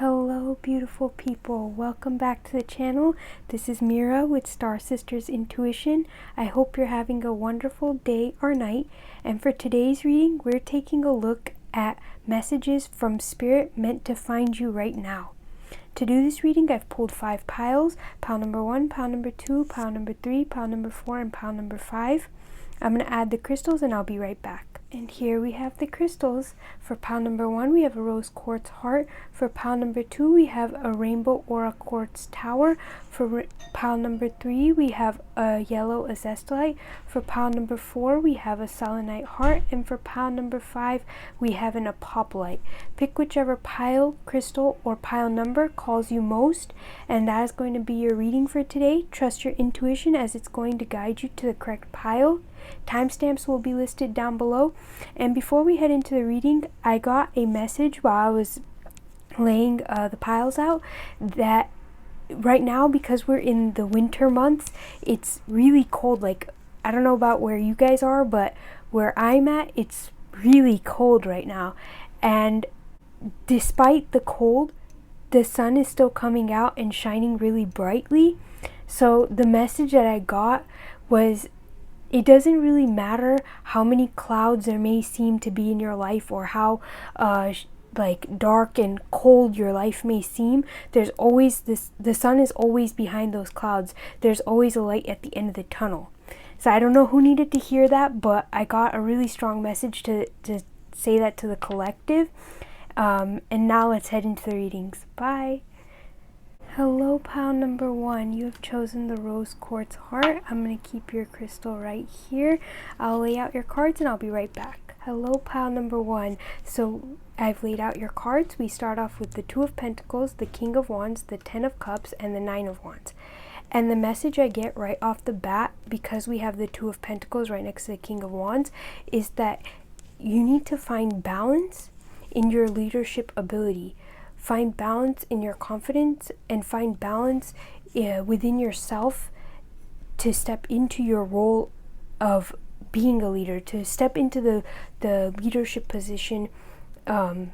Hello beautiful people, welcome back to the channel. This is Mira with Star Sisters Intuition. I hope you're having a wonderful day or night, and for today's reading we're taking a look at messages from Spirit meant to find you right now. To do this reading I've pulled 5 piles, pile number 1, pile number 2, pile number 3, pile number 4, and pile number 5. I'm going to add the crystals and I'll be right back. And here we have the crystals. For pile number 1 we have a rose quartz heart. For pile number 2 we have a rainbow aura quartz tower. For pile number 3 we have a yellow azestolite. For pile number 4 we have a selenite heart. And for pile number 5 we have an apophyllite. Pick whichever pile, crystal, or pile number calls you most, and that is going to be your reading for today. Trust your intuition as it's going to guide you to the correct pile. Timestamps will be listed down below. And before we head into the reading, I got a message while I was laying the piles out that right now, because we're in the winter months, it's really cold. Like, I don't know about where you guys are, but where I'm at, it's really cold right now. And despite the cold, the sun is still coming out and shining really brightly. So the message that I got was, it doesn't really matter how many clouds there may seem to be in your life, or how like dark and cold your life may seem. There's always the sun is always behind those clouds. There's always a light at the end of the tunnel. So I don't know who needed to hear that, but I got a really strong message to say that to the collective. And now let's head into the readings. Bye. Hello pile number 1, you have chosen the rose quartz heart. I'm going to keep your crystal right here. I'll lay out your cards and I'll be right back. Hello pile number 1. So I've laid out your cards. We start off with the 2 of Pentacles, the King of Wands, the 10 of Cups, and the 9 of Wands. And the message I get right off the bat, because we have the 2 of Pentacles right next to the King of Wands, is that you need to find balance in your leadership ability. Find balance in your confidence, and find balance within yourself to step into your role of being a leader, to step into the leadership position, to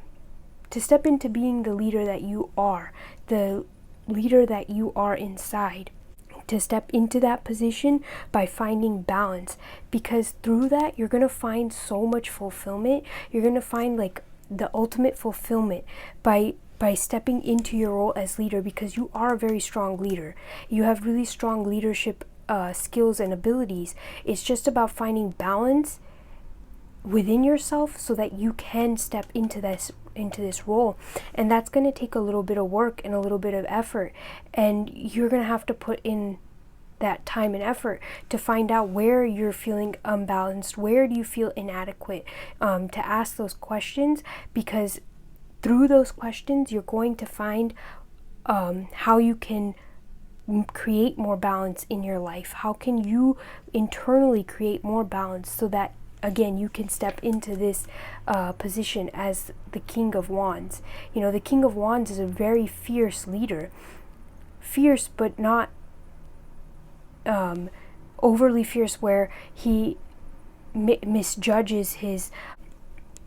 step into being the leader that you are, the leader that you are inside. To step into that position by finding balance, because through that you're going to find so much fulfillment. You're going to find like the ultimate fulfillment by stepping into your role as leader, because you are a very strong leader. You have really strong leadership skills and abilities. It's just about finding balance within yourself so that you can step into this role. And that's going to take a little bit of work and a little bit of effort, and you're going to have to put in that time and effort to find out where you're feeling unbalanced, where do you feel inadequate, to ask those questions, because through those questions you're going to find how you can create more balance in your life. How can you internally create more balance so that, again, you can step into this position as the King of Wands. You know, the King of Wands is a very fierce leader. Fierce, but not overly fierce where he misjudges his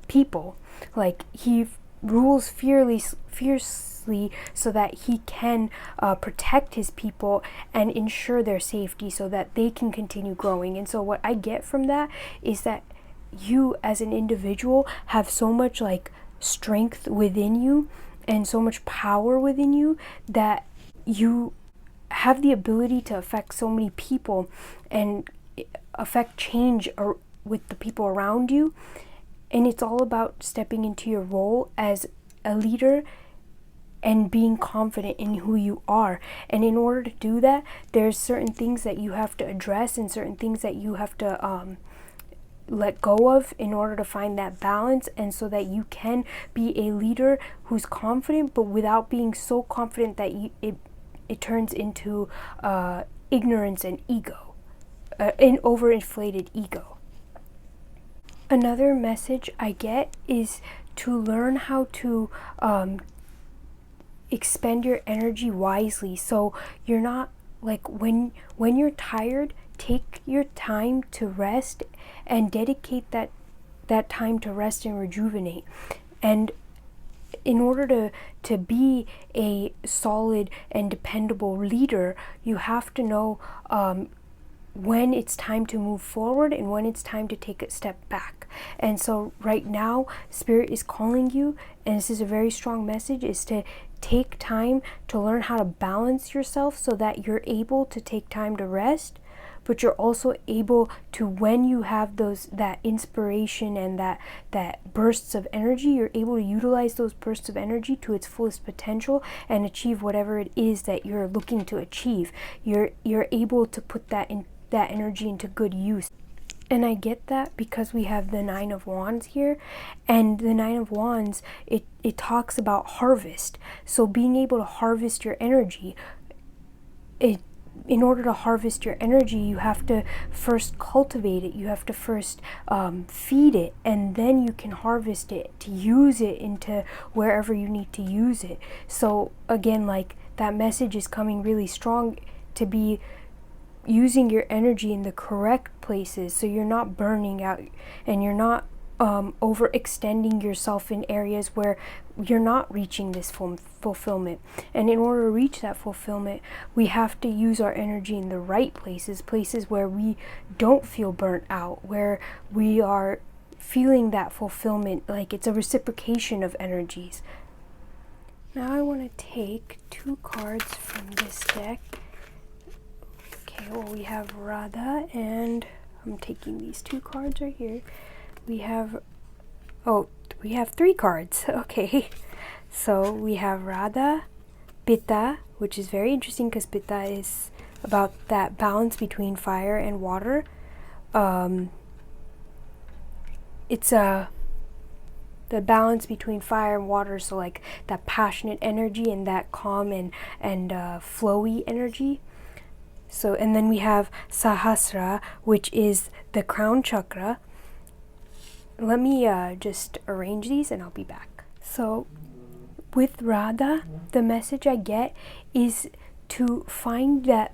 people. Like, he rules fiercely so that he can protect his people and ensure their safety so that they can continue growing. And so what I get from that is that you as an individual have so much like strength within you and so much power within you that you have the ability to affect so many people and affect change with the people around you. And it's all about stepping into your role as a leader and being confident in who you are. And in order to do that, there's certain things that you have to address and certain things that you have to let go of in order to find that balance, and so that you can be a leader who's confident, but without being so confident that it turns into ignorance and ego, an overinflated ego. Another message I get is to learn how to expend your energy wisely. So you're not like, when you're tired, take your time to rest and dedicate that time to rest and rejuvenate. And in order to be a solid and dependable leader, you have to know when it's time to move forward and when it's time to take a step back. And so right now, Spirit is calling you, and this is a very strong message, is to take time to learn how to balance yourself so that you're able to take time to rest, but you're also able to, when you have that inspiration and that bursts of energy, you're able to utilize those bursts of energy to its fullest potential and achieve whatever it is that you're looking to achieve. You're able to put that energy into good use. And I get that because we have the Nine of Wands here, and the Nine of Wands, it talks about harvest. So being able to harvest your energy, in order to harvest your energy, you have to first cultivate it. You have to first feed it, and then you can harvest it to use it into wherever you need to use it. So again, like, that message is coming really strong to be using your energy in the correct places, so you're not burning out and you're not overextending yourself in areas where you're not reaching this fulfillment. And in order to reach that fulfillment, we have to use our energy in the right places where we don't feel burnt out, where we are feeling that fulfillment, like it's a reciprocation of energies. Now I want to take 2 cards from this deck. Okay, well, we have Radha, and I'm taking these 2 cards right here. We have 3 cards. Okay, so we have Radha, Pitta, which is very interesting because Pitta is about that balance between fire and water. It's the balance between fire and water, so like that passionate energy and that calm and flowy energy. So, and then we have Sahasra, which is the crown chakra. Let me just arrange these and I'll be back. So with Radha, the message I get is to find that,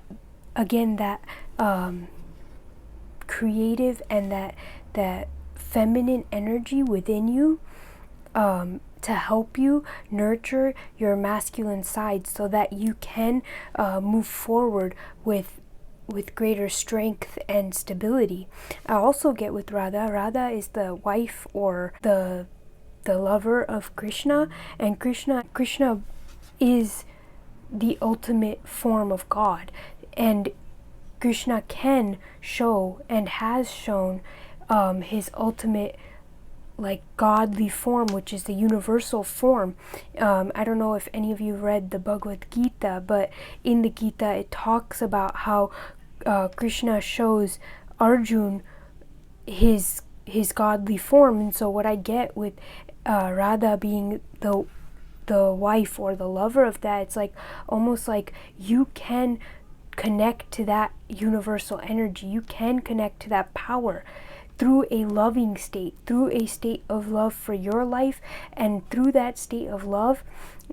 again, that creative and that feminine energy within you, to help you nurture your masculine side so that you can move forward with greater strength and stability. I also get with Radha. Radha is the wife or the lover of Krishna, and Krishna is the ultimate form of God, and Krishna can show and has shown his ultimate, like, godly form, which is the universal form. I don't know if any of you read the Bhagavad Gita, but in the Gita it talks about how Krishna shows Arjun his godly form. And so what I get with Radha being the wife or the lover of that, it's like almost like you can connect to that universal energy. You can connect to that power through a loving state, through a state of love for your life, and through that state of love,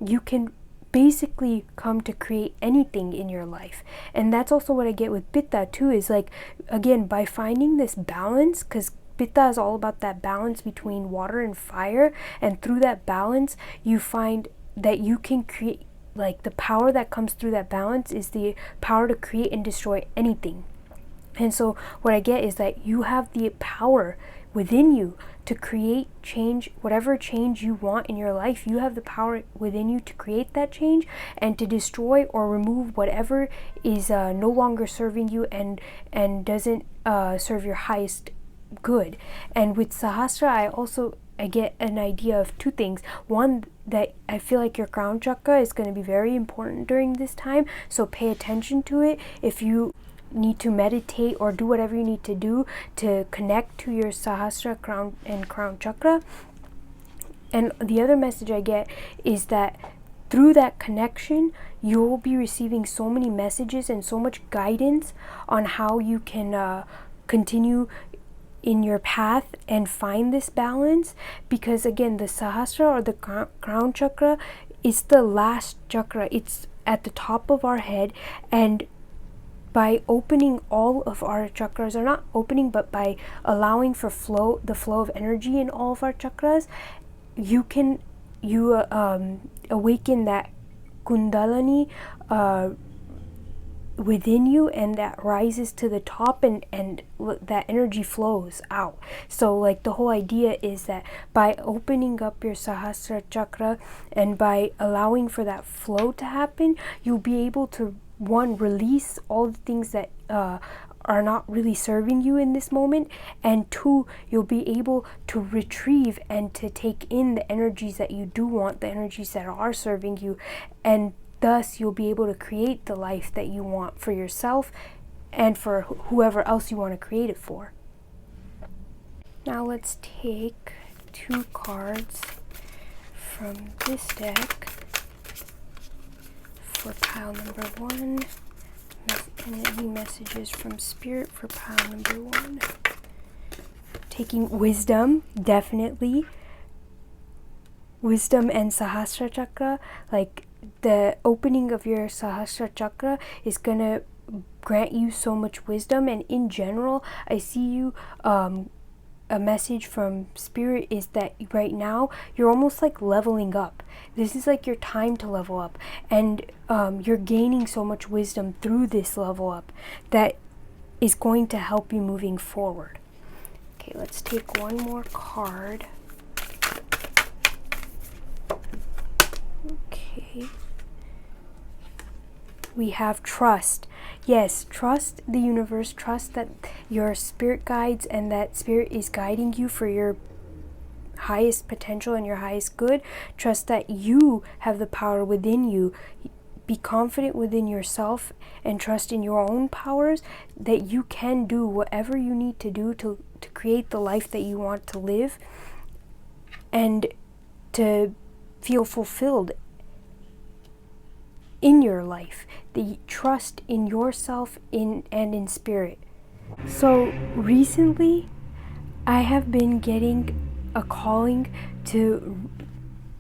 you can basically come to create anything in your life. And that's also what I get with Pitta too, is like, again, by finding this balance, because Pitta is all about that balance between water and fire, and through that balance, you find that you can create, like, the power that comes through that balance is the power to create and destroy anything. And so what I get is that you have the power within you to create change, whatever change you want in your life. You have the power within you to create that change and to destroy or remove whatever is no longer serving you and doesn't serve your highest good. And with Sahasra, I get an idea of 2 things. One, that I feel like your crown chakra is going to be very important during this time, so pay attention to it. If you need to meditate or do whatever you need to do to connect to your Sahasra, crown chakra. And the other message I get is that through that connection, you will be receiving so many messages and so much guidance on how you can continue in your path and find this balance. Because again, the Sahasra or the crown chakra is the last chakra. It's at the top of our head, and by opening all of our chakras, or not opening, but by allowing for the flow of energy in all of our chakras, you can you awaken that kundalini within you, and that rises to the top, and that energy flows out. So like the whole idea is that by opening up your Sahasrara chakra and by allowing for that flow to happen, you'll be able to, one, release all the things that are not really serving you in this moment, and two, you'll be able to retrieve and to take in the energies that you do want, the energies that are serving you, and thus you'll be able to create the life that you want for yourself and for whoever else you want to create it for. Now let's take 2 cards from this deck for pile number 1, and any messages from Spirit for pile number 1. Taking wisdom, definitely. Wisdom and Sahasrara chakra, like the opening of your Sahasrara chakra is gonna grant you so much wisdom. And in general, I see you, a message from Spirit is that right now you're almost like leveling up. This is like your time to level up, and you're gaining so much wisdom through this level up that is going to help you moving forward. Okay, let's take one more card. Okay. We have trust. Yes, trust the universe, trust that your spirit guides and that Spirit is guiding you for your highest potential and your highest good. Trust that you have the power within you. Be confident within yourself and trust in your own powers, that you can do whatever you need to do to create the life that you want to live and to feel fulfilled in your life. The trust in yourself and in Spirit. So recently I have been getting a calling to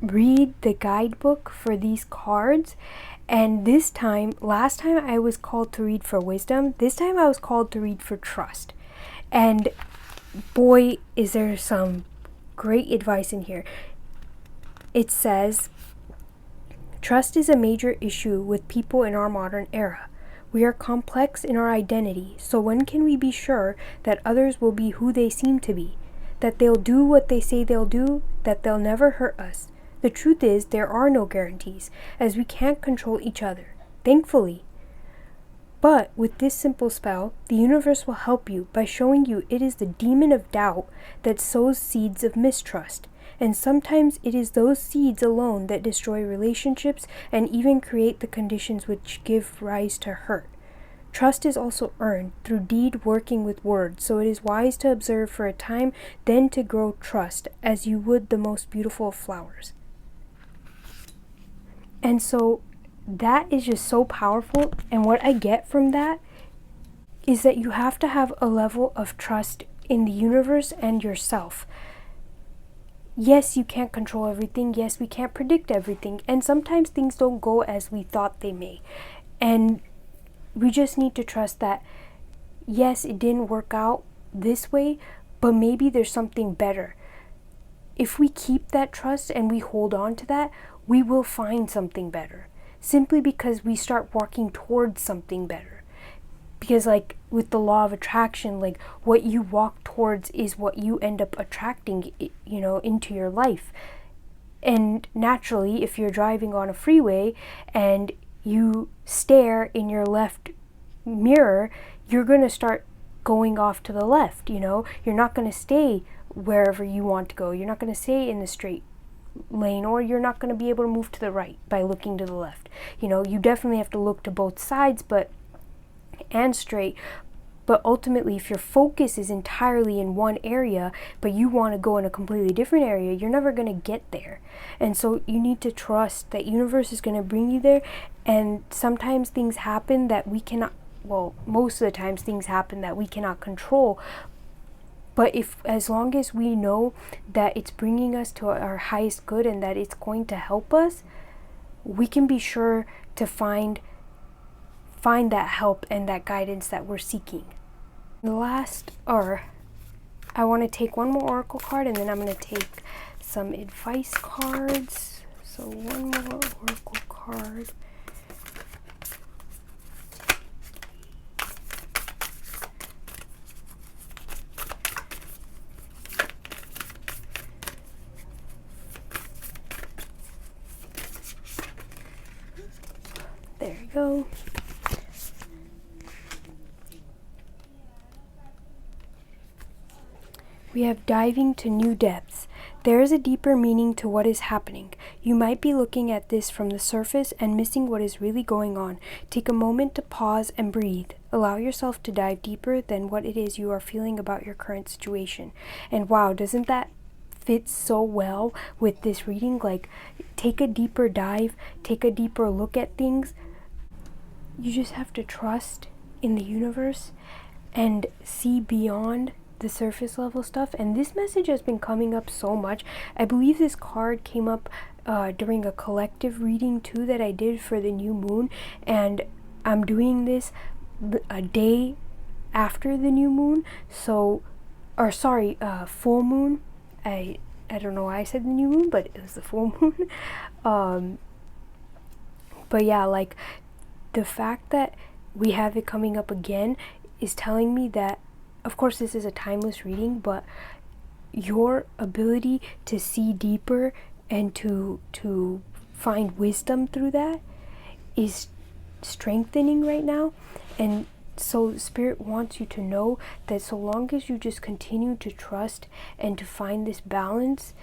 read the guidebook for these cards, and last time I was called to read for wisdom, this time I was called to read for trust. And boy, is there some great advice in here. It says, trust is a major issue with people in our modern era. We are complex in our identity, so when can we be sure that others will be who they seem to be? That they'll do what they say they'll do, that they'll never hurt us? The truth is, there are no guarantees, as we can't control each other, thankfully. But with this simple spell, the universe will help you by showing you it is the demon of doubt that sows seeds of mistrust. And sometimes it is those seeds alone that destroy relationships and even create the conditions which give rise to hurt. Trust is also earned through deed working with words, so it is wise to observe for a time, then to grow trust, as you would the most beautiful of flowers. And so that is just so powerful, and what I get from that is that you have to have a level of trust in the universe and yourself. Yes, you can't control everything. Yes, we can't predict everything. And sometimes things don't go as we thought they may. And we just need to trust that, yes, it didn't work out this way, but maybe there's something better. If we keep that trust and we hold on to that, we will find something better. Simply because we start walking towards something better. Because like with the law of attraction, like what you walk towards is what you end up attracting, into your life. And naturally, if you're driving on a freeway and you stare in your left mirror, you're going to start going off to the left, You're not going to stay wherever you want to go. You're not going to stay in the straight lane, or you're not going to be able to move to the right by looking to the left. You definitely have to look to both sides, and straight, but ultimately if your focus is entirely in one area but you want to go in a completely different area, you're never going to get there. And so you need to trust that universe is going to bring you there. And sometimes things happen that we cannot, most of the times things happen that we cannot control, but as long as we know that it's bringing us to our highest good and that it's going to help us, we can be sure to find that help and that guidance that we're seeking. I want to take one more oracle card, and then I'm going to take some advice cards. So one more oracle card. There you go. We have diving to new depths. There is a deeper meaning to what is happening. You might be looking at this from the surface and missing what is really going on. Take a moment to pause and breathe. Allow yourself to dive deeper than what it is you are feeling about your current situation. And wow, doesn't that fit so well with this reading? Like, take a deeper dive, take a deeper look at things. You just have to trust in the universe and see beyond the surface level stuff. And this message has been coming up so much. I believe this card came up during a collective reading too that I did for the new moon, and I'm doing this a day after the new moon, so, or sorry, full moon. I don't know why I said the new moon, but it was the full moon. But yeah, like, the fact that we have it coming up again is telling me that, of course, this is a timeless reading, but your ability to see deeper and to find wisdom through that is strengthening right now. And so Spirit wants you to know that so long as you just continue to trust and to find this balance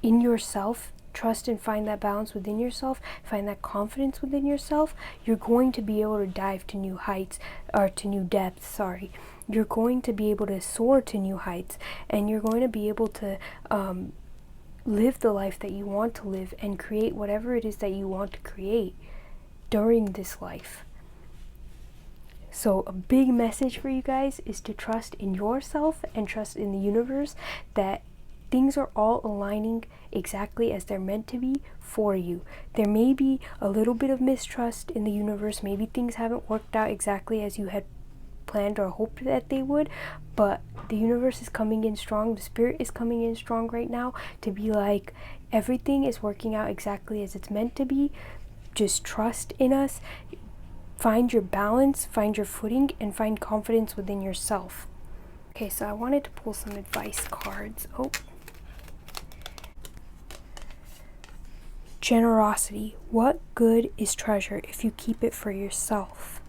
in yourself, trust and find that balance within yourself, find that confidence within yourself, you're going to be able to dive to new heights, or to new depths, sorry. You're going to be able to soar to new heights, and you're going to be able to live the life that you want to live and create whatever it is that you want to create during this life. So a big message for you guys is to trust in yourself and trust in the universe that things are all aligning exactly as they're meant to be for you. There may be a little bit of mistrust in the universe. Maybe things haven't worked out exactly as you had planned or hoped that they would, but the universe is coming in strong. The Spirit is coming in strong right now to be like, everything is working out exactly as it's meant to be. Just trust in us. Find your balance, find your footing, and find confidence within yourself. Okay, so I wanted to pull some advice cards. Generosity. What good is treasure if you keep it for yourself?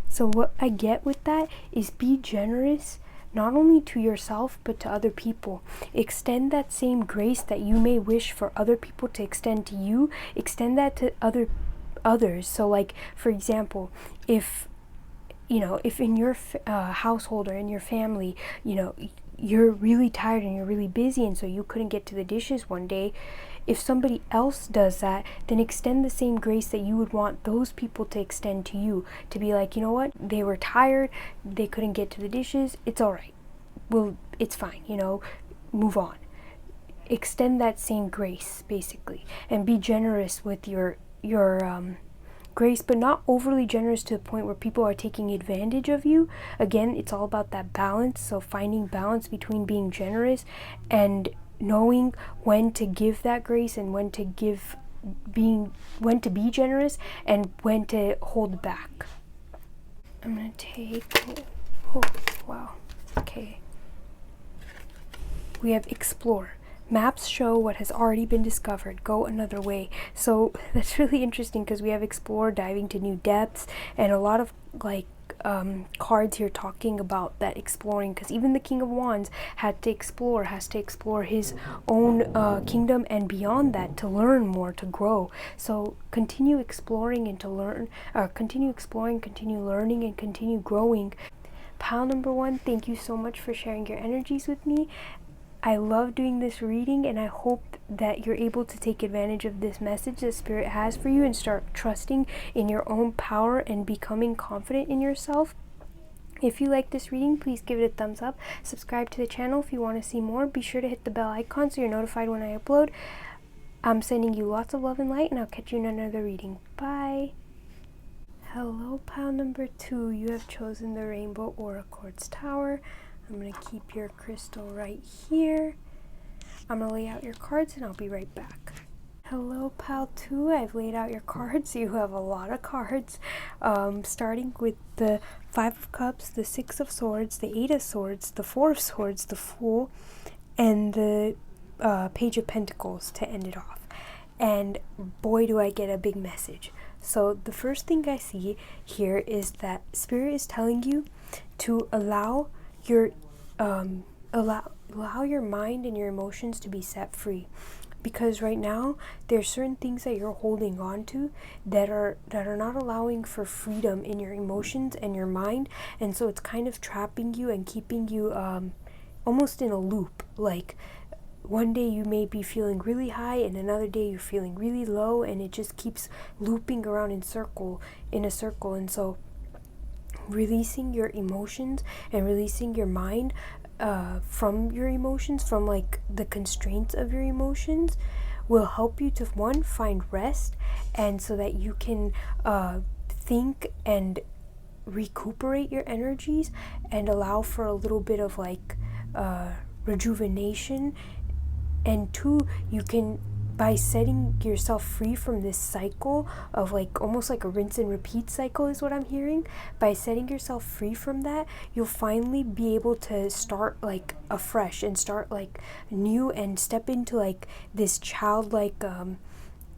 So what I get with that is be generous, not only to yourself, but to other people. Extend that same grace that you may wish for other people to extend to you. Extend that to others. So like, for example, if in your household or in your family, you're really tired and you're really busy, and so you couldn't get to the dishes one day, if somebody else does that, then extend the same grace that you would want those people to extend to you, to be like, you know what, they were tired, they couldn't get to the dishes, it's all right, well, it's fine, move on. Extend that same grace, basically, and be generous with your grace, but not overly generous to the point where people are taking advantage of you. Again, it's all about that balance. So finding balance between being generous and knowing when to give that grace and when to be generous and when to hold back. I'm gonna take, oh wow, okay. We have explore. Maps show what has already been discovered. Go another way. So that's really interesting because we have explore, diving to new depths, and a lot of cards here talking about that exploring, because even the King of Wands has to explore his own kingdom and beyond that, to learn more, to grow. So continue exploring and to learn, continue exploring, continue learning, and continue growing. Pile number 1, thank you so much for sharing your energies with me. I love doing this reading, and I hope that you're able to take advantage of this message that Spirit has for you and start trusting in your own power and becoming confident in yourself. If you like this reading, please give it a thumbs up. Subscribe to the channel if you want to see more. Be sure to hit the bell icon so you're notified when I upload. I'm sending you lots of love and light, and I'll catch you in another reading. Bye! Hello, pile number 2. You have chosen the Rainbow Aura Quartz Tower. I'm going to keep your crystal right here. I'm gonna lay out your cards and I'll be right back. Hello, pal 2. I've laid out your cards. You have a lot of cards, starting with the 5 of Cups, the 6 of Swords, the 8 of Swords, the 4 of Swords, the Fool, and the Page of Pentacles to end it off. And boy, do I get a big message. So the first thing I see here is that Spirit is telling you to allow your allow your mind and your emotions to be set free. Because right now there's certain things that you're holding on to that are not allowing for freedom in your emotions and your mind, and so it's kind of trapping you and keeping you almost in a loop. Like one day you may be feeling really high and another day you're feeling really low, and it just keeps looping around in a circle. And so releasing your emotions and releasing your mind from your emotions, from like the constraints of your emotions, will help you to, one, find rest, and so that you can think and recuperate your energies and allow for a little bit of like rejuvenation. And 2, you can, by setting yourself free from this cycle of like almost like a rinse and repeat cycle is what I'm hearing. By setting yourself free from that, you'll finally be able to start like afresh and start like new and step into like this childlike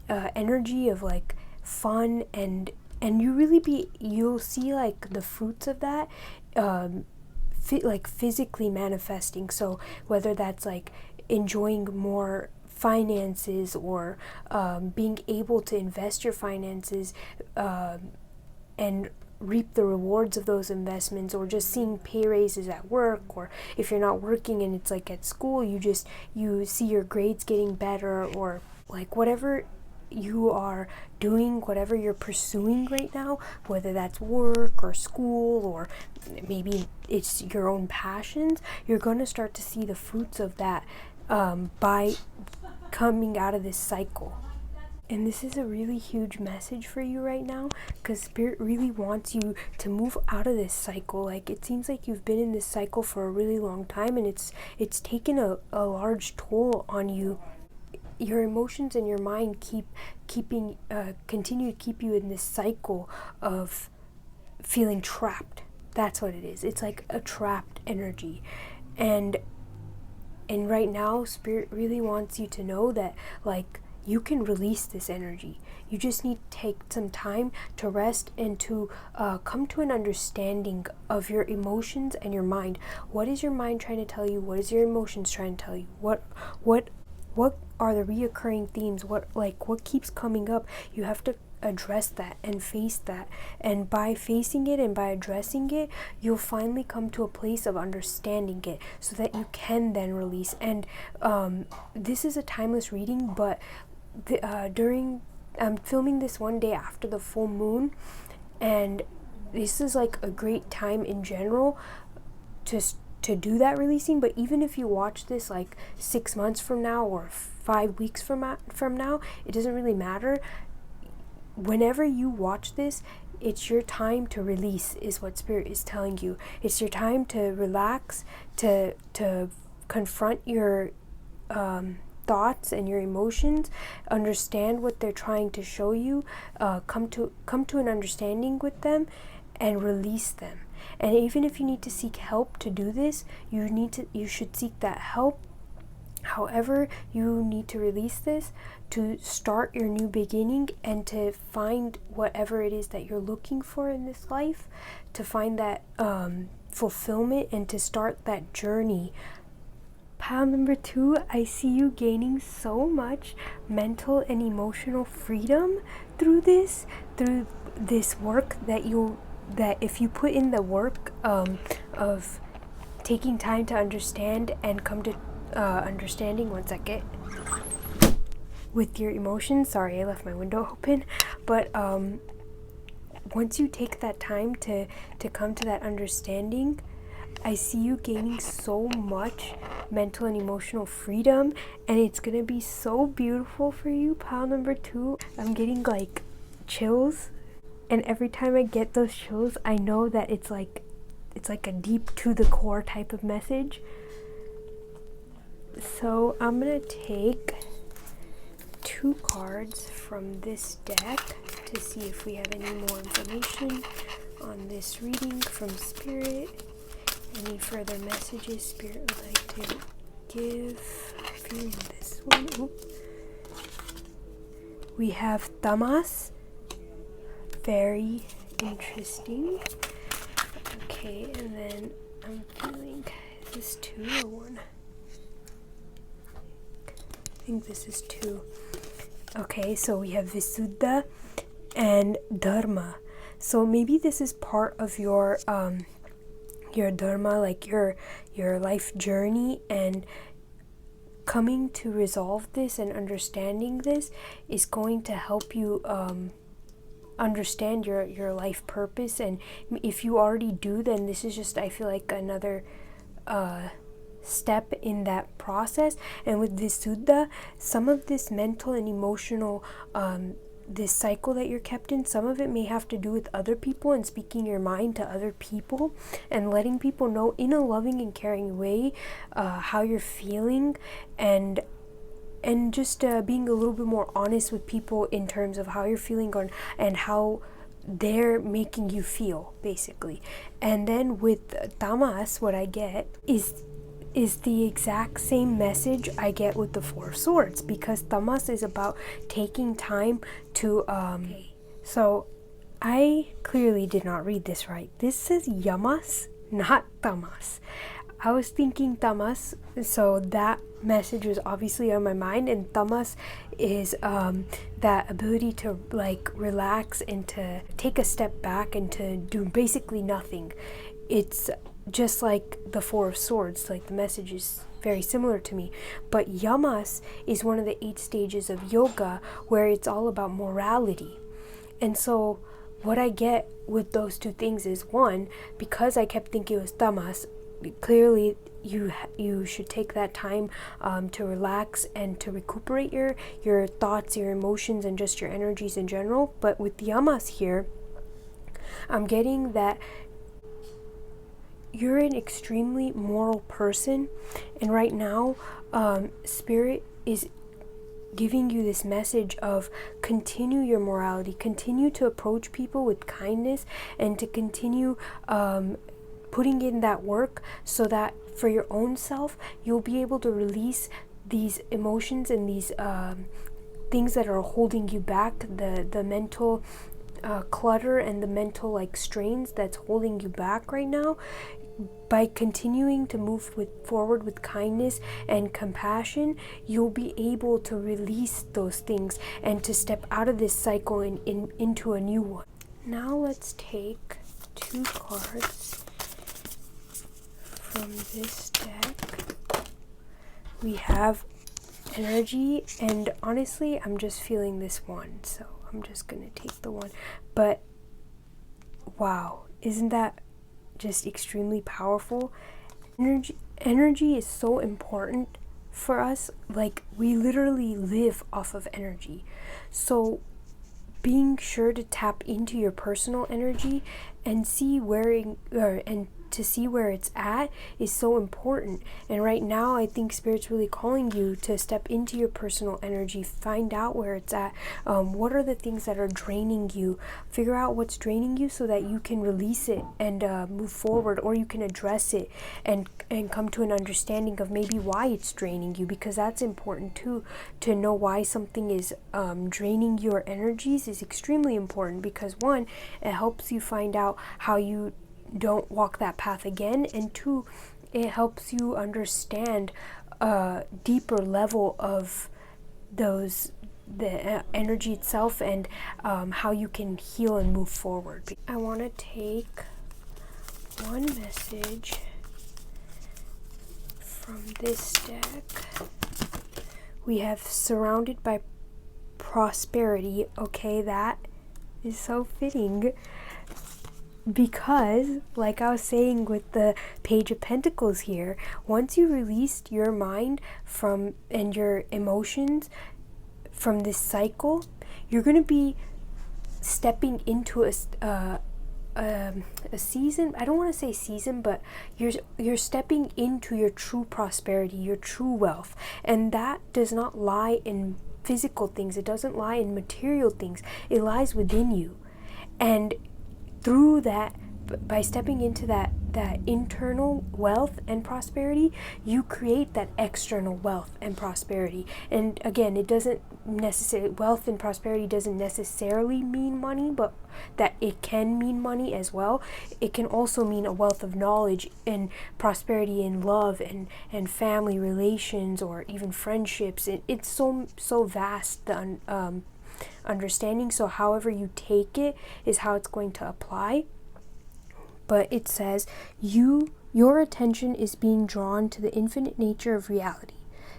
energy of like fun, and you'll see like the fruits of that like physically manifesting. So whether that's like enjoying more finances, or being able to invest your finances and reap the rewards of those investments, or just seeing pay raises at work, or if you're not working and it's like at school, you see your grades getting better, or like whatever you are doing, whatever you're pursuing right now, whether that's work or school, or maybe it's your own passions, you're going to start to see the fruits of that by coming out of this cycle. And this is a really huge message for you right now, because Spirit really wants you to move out of this cycle. Like it seems like you've been in this cycle for a really long time, and it's taken a large toll on you. Your emotions and your mind continue to keep you in this cycle of feeling trapped. That's what it is. It's like a trapped energy. And right now, Spirit really wants you to know that like you can release this energy. You just need to take some time to rest and to come to an understanding of your emotions and your mind. What is your mind trying to tell you? What is your emotions trying to tell you? What are the reoccurring themes? What keeps coming up? You have to address that and face that. And by facing it and by addressing it, you'll finally come to a place of understanding it, so that you can then release. And this is a timeless reading, but I'm filming this one day after the full moon, and this is like a great time in general to do that releasing. But even if you watch this like 6 months from now or 5 weeks from now, it doesn't really matter. Whenever you watch this, it's your time to release, is what Spirit is telling you. It's your time to relax, to confront your thoughts and your emotions, understand what they're trying to show you, come to an understanding with them, and release them. And even if you need to seek help to do this, you should seek that help. However, you need to release this to start your new beginning, and to find whatever it is that you're looking for in this life, to find that fulfillment, and to start that journey. Pile number 2, I see you gaining so much mental and emotional freedom through this work that if you put in the work of taking time to understand and come to understanding, one second, with your emotions. Sorry, I left my window open. But once you take that time to come to that understanding, I see you gaining so much mental and emotional freedom, and it's gonna be so beautiful for you. Pile number 2, I'm getting like chills, and every time I get those chills, I know that it's like a deep to the core type of message. So I'm gonna take 2 cards from this deck to see if we have any more information on this reading from Spirit. Any further messages Spirit would like to give. I'm feeling this one. Oop. We have Tamas. Very interesting. Okay, and then I'm feeling, is this 2 or 1? I think this is 2. Okay, so we have Visuddha and Dharma. So maybe this is part of your Dharma, like your life journey, and coming to resolve this and understanding this is going to help you understand your life purpose. And if you already do, then this is just, I feel like, another step in that process. And with Visuddha, some of this mental and emotional this cycle that you're kept in, some of it may have to do with other people and speaking your mind to other people and letting people know in a loving and caring way how you're feeling, and just being a little bit more honest with people in terms of how you're feeling and how they're making you feel, basically. And then with Tamas, what I get is the exact same message I get with the 4 swords, because Tamas is about taking time to so I clearly did not read this right. This says Yamas, not Tamas. I was thinking Tamas, so that message was obviously on my mind, and Tamas is that ability to like relax and to take a step back and to do basically nothing. It's just like the 4 of swords, like the message is very similar to me. But Yamas is one of the 8 stages of yoga where it's all about morality. And so what I get with those 2 things is, one, because I kept thinking it was Tamas, clearly you should take that time to relax and to recuperate your thoughts, your emotions, and just your energies in general. But with Yamas here, I'm getting that you're an extremely moral person, and right now Spirit is giving you this message of continue your morality, continue to approach people with kindness, and to continue putting in that work so that for your own self you'll be able to release these emotions and these things that are holding you back, the mental clutter and the mental like strains that's holding you back right now. By continuing to move forward with kindness and compassion, you'll be able to release those things and to step out of this cycle and into a new one. Now let's take 2 cards from this deck. We have energy, and honestly I'm just feeling this one, so I'm just gonna take the one. But wow, isn't that just extremely powerful? Energy is so important for us. Like, we literally live off of energy. So being sure to tap into your personal energy and see to see where it's at is so important. And right now I think Spirit's really calling you to step into your personal energy, find out where it's at, what are the things that are draining you, figure out what's draining you so that you can release it and move forward, or you can address it and come to an understanding of maybe why it's draining you, because that's important too. To know why something is draining your energies is extremely important, because 1, it helps you find out how you don't walk that path again, and 2, it helps you understand a deeper level of the energy itself, and how you can heal and move forward. I want to take one message from this deck. We have surrounded by prosperity. Okay, that is so fitting, because like I was saying with the Page of Pentacles here, once you released your mind from and your emotions from this cycle, you're going to be stepping into a season. I don't want to say season, but you're stepping into your true prosperity, your true wealth, and that does not lie in physical things. It doesn't lie in material things. It lies within you, and through that, by stepping into that internal wealth and prosperity, you create that external wealth and prosperity. And again, it doesn't necessarily, wealth and prosperity doesn't necessarily mean money, but that it can mean money as well. It can also mean a wealth of knowledge and prosperity in love and family relations, or even friendships. It's so vast, the understanding. So however you take it is how it's going to apply. But it says, your attention is being drawn to the infinite nature of reality.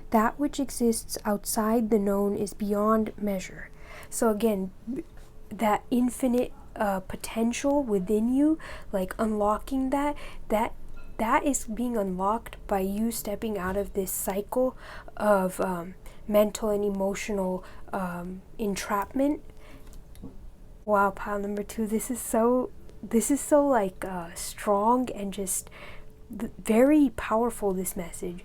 That which exists outside the known is beyond measure. So again, that infinite potential within you, like unlocking that is being unlocked by you stepping out of this cycle of mental and emotional entrapment. Wow, pile number 2, this is so like strong and just very powerful, this message.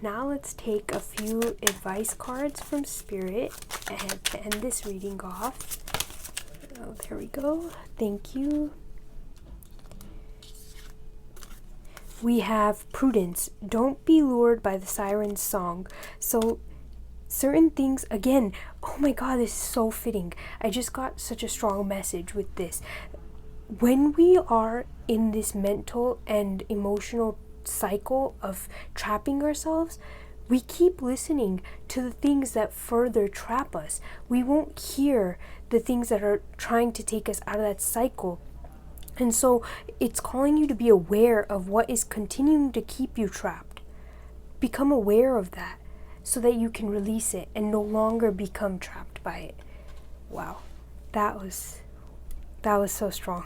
Now let's take a few advice cards from Spirit and to end this reading off. Oh, there we go. Thank you. We have prudence. Don't be lured by the siren's song. So certain things, again, oh my god, this is so fitting. I just got such a strong message with this. When we are in this mental and emotional cycle of trapping ourselves, we keep listening to the things that further trap us. We won't hear the things that are trying to take us out of that cycle. And so it's calling you to be aware of what is continuing to keep you trapped. Become aware of that so that you can release it and no longer become trapped by it. Wow, that was so strong.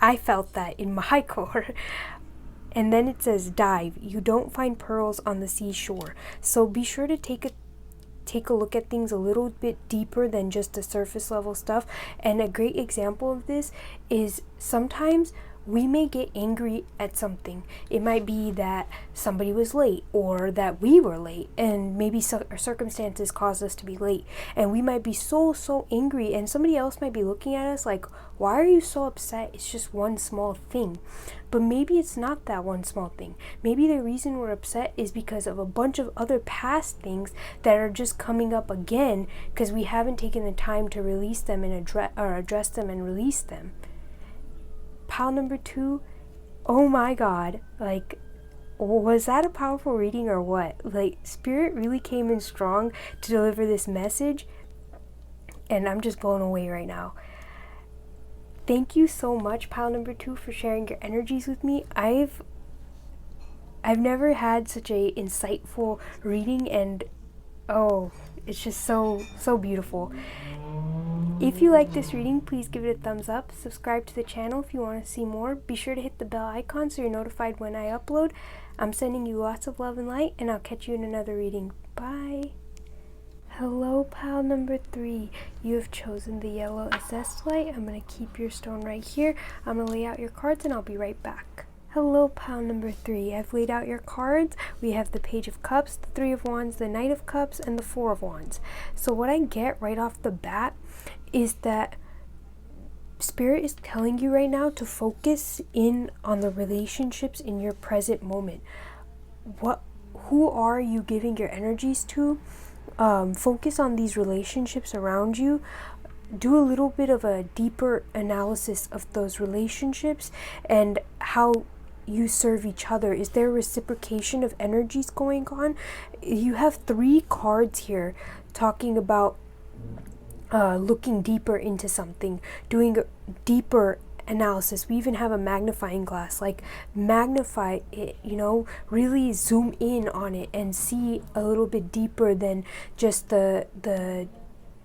I felt that in my core. And then it says, dive. You don't find pearls on the seashore. So be sure to take a look at things a little bit deeper than just the surface level stuff. And a great example of this is sometimes we may get angry at something. It might be that somebody was late, or that we were late, and maybe our circumstances caused us to be late, and we might be so angry, and somebody else might be looking at us like, why are you so upset? It's just one small thing. But maybe it's not that one small thing. Maybe the reason we're upset is because of a bunch of other past things that are just coming up again because we haven't taken the time to release them and address them and release them. Pile number 2, oh my god, like, was that a powerful reading or what? Like, Spirit really came in strong to deliver this message, and I'm just blown away right now. Thank you so much, pile number 2, for sharing your energies with me. I've never had such a insightful reading, and oh, it's just so beautiful. If you like this reading, please give it a thumbs up. Subscribe to the channel if you want to see more. Be sure to hit the bell icon so you're notified when I upload. I'm sending you lots of love and light, and I'll catch you in another reading. Bye. Hello, pile number 3. You have chosen the yellow Azestite. I'm going to keep your stone right here. I'm going to lay out your cards, and I'll be right back. Hello, pile number 3. I've laid out your cards. We have the Page of Cups, the 3 of Wands, the Knight of Cups, and the 4 of Wands. So what I get right off the bat is that Spirit is telling you right now to focus in on the relationships in your present moment. Who are you giving your energies to? Focus on these relationships around you. Do a little bit of a deeper analysis of those relationships and how you serve each other. Is there reciprocation of energies going on? You have 3 cards here talking about looking deeper into something, doing a deeper analysis. We even have a magnifying glass, like magnify it, really zoom in on it and see a little bit deeper than just the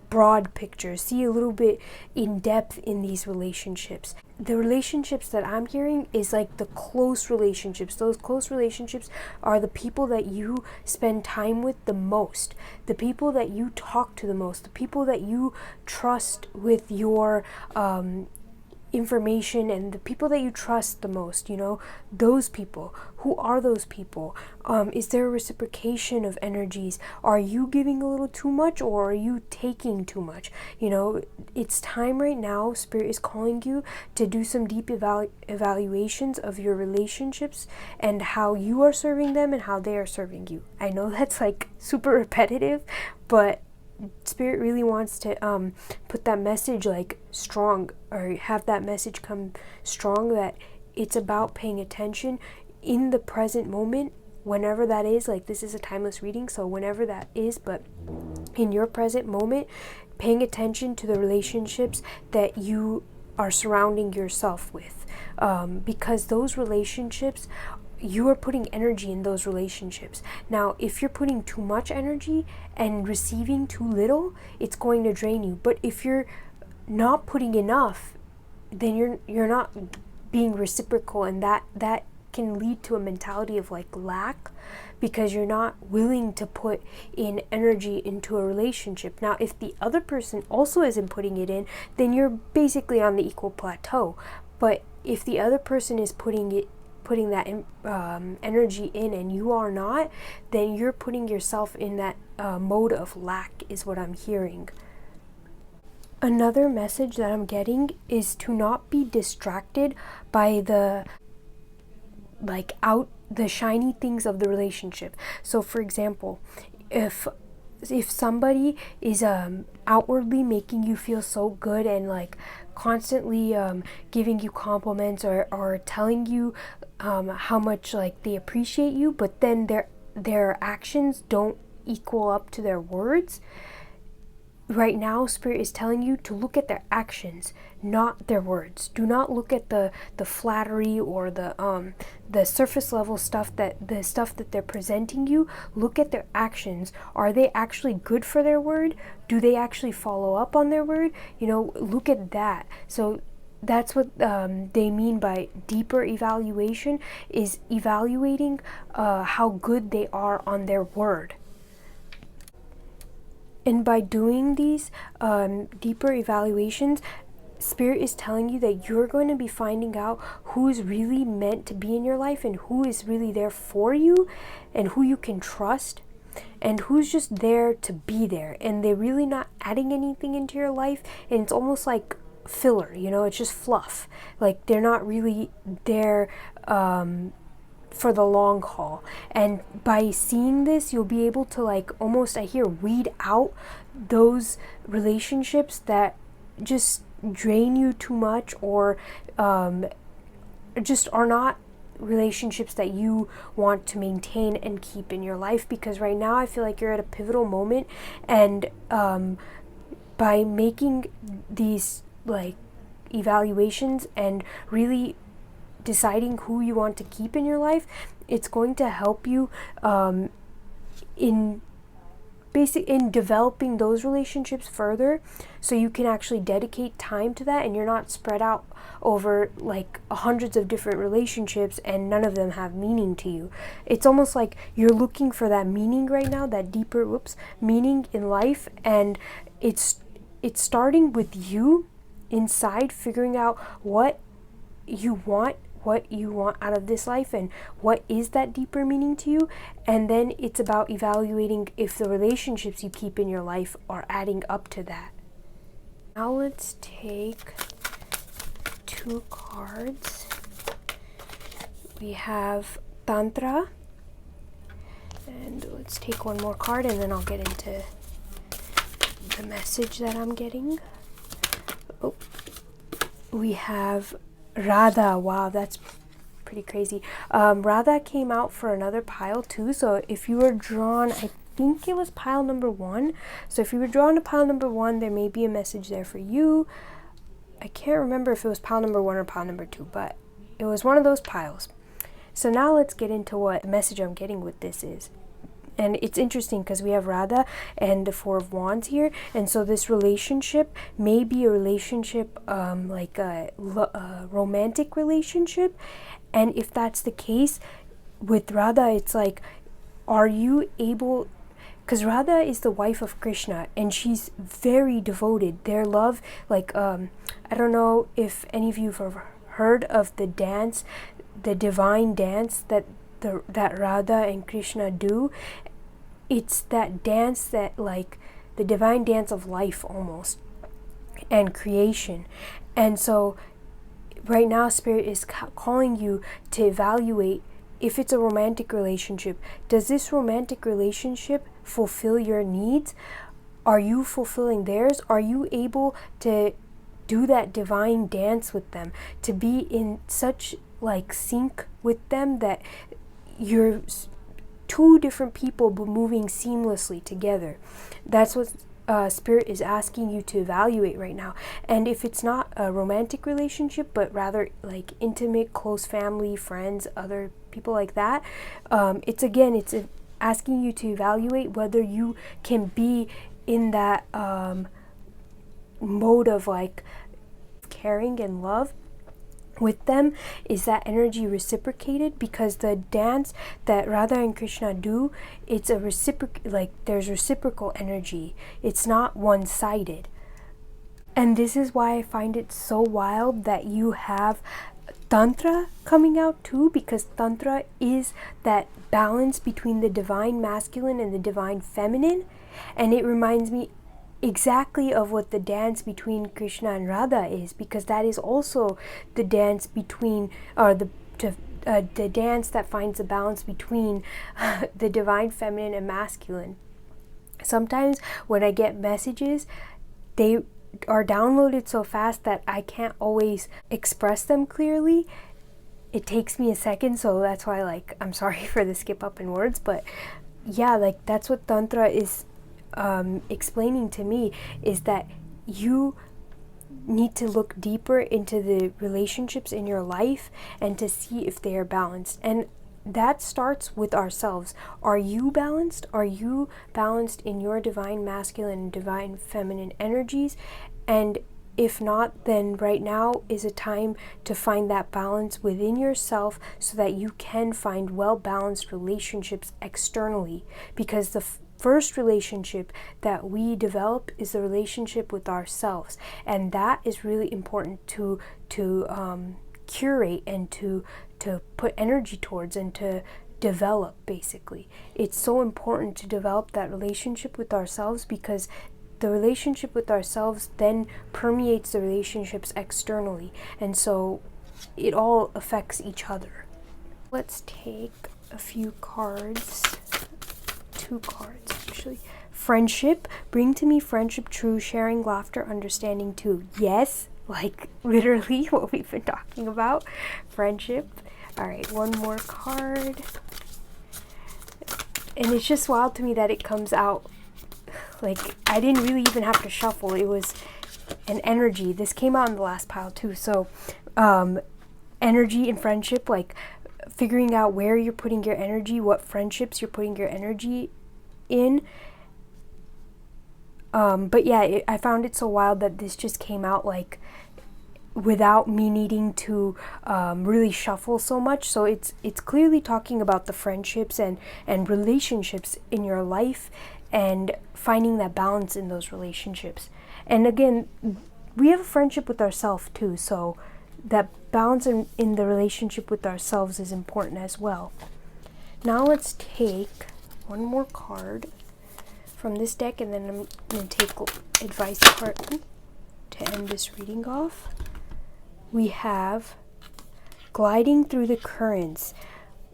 broad picture. See a little bit in depth in these relationships. The relationships that I'm hearing is like the close relationships. Those close relationships are the people that you spend time with the most, the people that you talk to the most, the people that you trust with your information and the people that you trust the most, you know, those people. Who are those people? Is there a reciprocation of energies? Are you giving a little too much, or are you taking too much? You know, it's time right now. Spirit is calling you to do some deep evaluations of your relationships and how you are serving them and how they are serving you. I know that's like super repetitive, but Spirit really wants to put that message like strong, or have that message come strong, that it's about paying attention in the present moment, whenever that is. Like, this is a timeless reading, so whenever that is, but in your present moment, paying attention to the relationships that you are surrounding yourself with, because those relationships, you are putting energy in those relationships. Now, if you're putting too much energy and receiving too little, it's going to drain you. But if you're not putting enough, then you're not being reciprocal, and that can lead to a mentality of like lack, because you're not willing to put in energy into a relationship. Now, if the other person also isn't putting it in, then you're basically on the equal plateau. But if the other person is putting that energy in and you are not, then you're putting yourself in that mode of lack, is what I'm hearing. Another message that I'm getting is to not be distracted by the shiny things of the relationship. So for example, if somebody is outwardly making you feel so good and like constantly giving you compliments, or telling you how much like they appreciate you, but then their actions don't equal up to their words, right now Spirit is telling you to look at their actions, not their words. Do not look at the flattery or the surface level stuff, that they're presenting you. Look at their actions. Are they actually good for their word? Do they actually follow up on their word? You know, look at that. So that's what they mean by deeper evaluation, is evaluating how good they are on their word. And by doing these deeper evaluations, Spirit is telling you that you're going to be finding out who's really meant to be in your life, and who is really there for you, and who you can trust, and who's just there to be there, and they're really not adding anything into your life, and it's almost like filler, you know, it's just fluff. Like, they're not really there for the long haul. And by seeing this, you'll be able to like almost, I hear, weed out those relationships that just drain you too much, or just are not relationships that you want to maintain and keep in your life. Because right now I feel like you're at a pivotal moment, and by making these like evaluations and really deciding who you want to keep in your life, it's going to help you in developing those relationships further, so you can actually dedicate time to that, and you're not spread out over like hundreds of different relationships and none of them have meaning to you. It's almost like you're looking for that meaning right now, that deeper meaning in life, and it's starting with you inside, figuring out what you want out of this life, and what is that deeper meaning to you. And then it's about evaluating if the relationships you keep in your life are adding up to that. Now let's take 2 cards. We have Tantra, and let's take 1 more card, and then I'll get into the message that I'm getting. Oh, we have Radha. Wow, that's pretty crazy. Radha came out for another pile too. So if you were drawn, I think it was pile number 1. So if you were drawn to pile number 1, there may be a message there for you. I can't remember if it was pile number 1 or pile number 2, but it was one of those piles. So now let's get into what the message I'm getting with this is. And it's interesting because we have Radha and the 4 of Wands here. And so this relationship may be a relationship, like a romantic relationship. And if that's the case, with Radha, it's like, are you able because Radha is the wife of Krishna, and she's very devoted. Their love, like, I don't know if any of you have heard of the dance, the divine dance that Radha and Krishna do. It's that dance that, like, the divine dance of life almost, and creation. And so right now Spirit is calling you to evaluate if it's a romantic relationship. Does this romantic relationship fulfill your needs? Are you fulfilling theirs? Are you able to do that divine dance with them, to be in such like sync with them that you're two different people but moving seamlessly together? That's what Spirit is asking you to evaluate right now. And if it's not a romantic relationship, but rather like intimate, close family, friends, other people like that, it's asking you to evaluate whether you can be in that mode of like caring and love with them. Is that energy reciprocated? Because the dance that Radha and Krishna do, it's a there's reciprocal energy. It's not one-sided. And this is why I find it so wild that you have Tantra coming out too, because Tantra is that balance between the divine masculine and the divine feminine. And it reminds me exactly of what the dance between Krishna and Radha is, because that is also the dance between, or the dance that finds a balance between the divine feminine and masculine. Sometimes when I get messages, they are downloaded so fast that I can't always express them clearly. It takes me a second, so that's why, like, I'm sorry for the skip up in words, but yeah, like, that's what Tantra is explaining to me, is that you need to look deeper into the relationships in your life and to see if they are balanced. And that starts with ourselves. Are you balanced? Are you balanced in your divine masculine and divine feminine energies? And if not, then right now is a time to find that balance within yourself so that you can find well-balanced relationships externally. Because the first relationship that we develop is the relationship with ourselves, and that is really important to curate and to put energy towards and to develop. Basically, it's so important to develop that relationship with ourselves, because the relationship with ourselves then permeates the relationships externally, and so it all affects each other. Let's take a few cards. 2 cards actually. Friendship. Bring to me friendship true, sharing, laughter, understanding too. Yes, like literally what we've been talking about. Friendship. All right, one more card. And it's just wild to me that it comes out like I didn't really even have to shuffle. It was an energy. This came out in the last pile too. So energy and friendship, like figuring out where you're putting your energy, what friendships you're putting your energy in. But yeah, I found it so wild that this just came out like without me needing to really shuffle so much. So it's clearly talking about the friendships and relationships in your life and finding that balance in those relationships. And again, we have a friendship with ourselves too, so that balance in the relationship with ourselves is important as well. Now let's take one more card from this deck, and then I'm going to take advice card to end this reading off. We have gliding through the currents.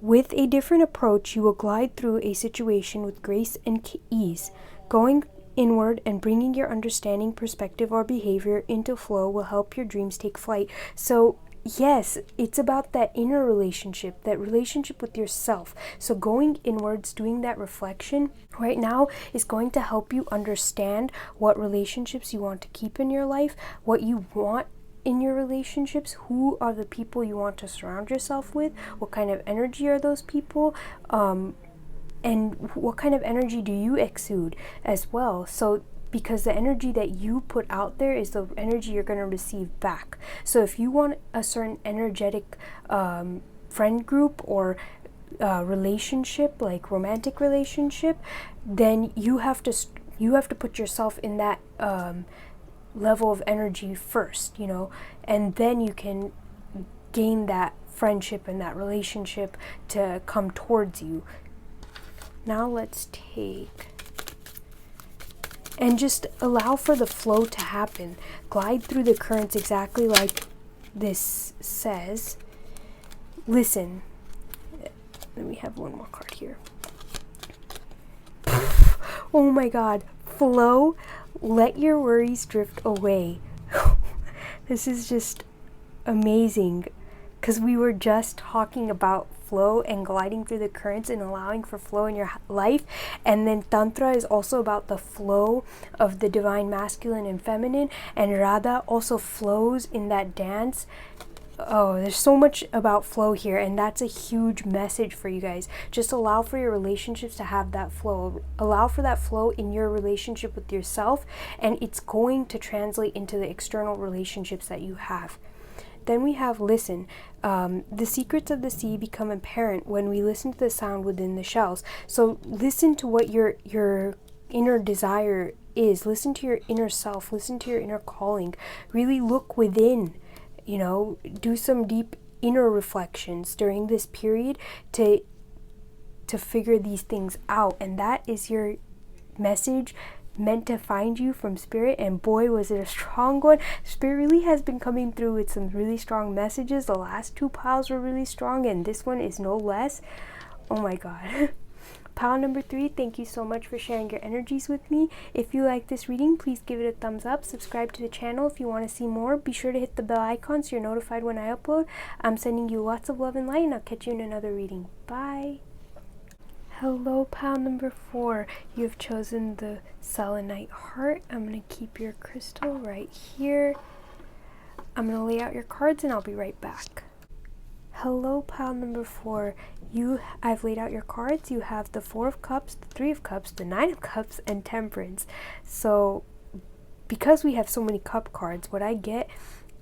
With a different approach, you will glide through a situation with grace and ease. Going inward and bringing your understanding, perspective, or behavior into flow will help your dreams take flight. So yes, it's about that inner relationship, that relationship with yourself. So going inwards, doing that reflection right now is going to help you understand what relationships you want to keep in your life, what you want in your relationships, who are the people you want to surround yourself with, what kind of energy are those people, and what kind of energy do you exude as well. So because the energy that you put out there is the energy you're going to receive back. So if you want a certain energetic friend group or relationship, like romantic relationship, then you have to put yourself in that level of energy first, you know, and then you can gain that friendship and that relationship to come towards you. Now let's take and just allow for the flow to happen. Glide through the currents exactly like this says. Listen. Let me have one more card here. Oh my God. Flow. Let your worries drift away. This is just amazing, because we were just talking about flow and gliding through the currents and allowing for flow in your life, and then Tantra is also about the flow of the divine masculine and feminine, and Radha also flows in that dance. Oh, there's so much about flow here, and that's a huge message for you guys. Just allow for your relationships to have that flow. Allow for that flow in your relationship with yourself, and it's going to translate into the external relationships that you have. Then we have listen. The secrets of the sea become apparent when we listen to the sound within the shells. So listen to what your inner desire is. Listen to your inner self. Listen to your inner calling. Really look within. You know, do some deep inner reflections during this period to figure these things out. And that is your message meant to find you from Spirit, and boy was it a strong one. Spirit really has been coming through with some really strong messages. The last two piles were really strong, and this one is no less. Oh my God. Pile number 3, thank you so much for sharing your energies with me. If you like this reading, please give it a thumbs up. Subscribe to the channel if you want to see more. Be sure to hit the bell icon so you're notified when I upload. I'm sending you lots of love and light, and I'll catch you in another reading. Bye. Hello, pile number 4. You've chosen the selenite heart. I'm going to keep your crystal right here. I'm going to lay out your cards and I'll be right back. Hello, pile number 4. I've laid out your cards. You have the 4 of Cups, the 3 of Cups, the 9 of Cups, and Temperance. So because we have so many cup cards, what I get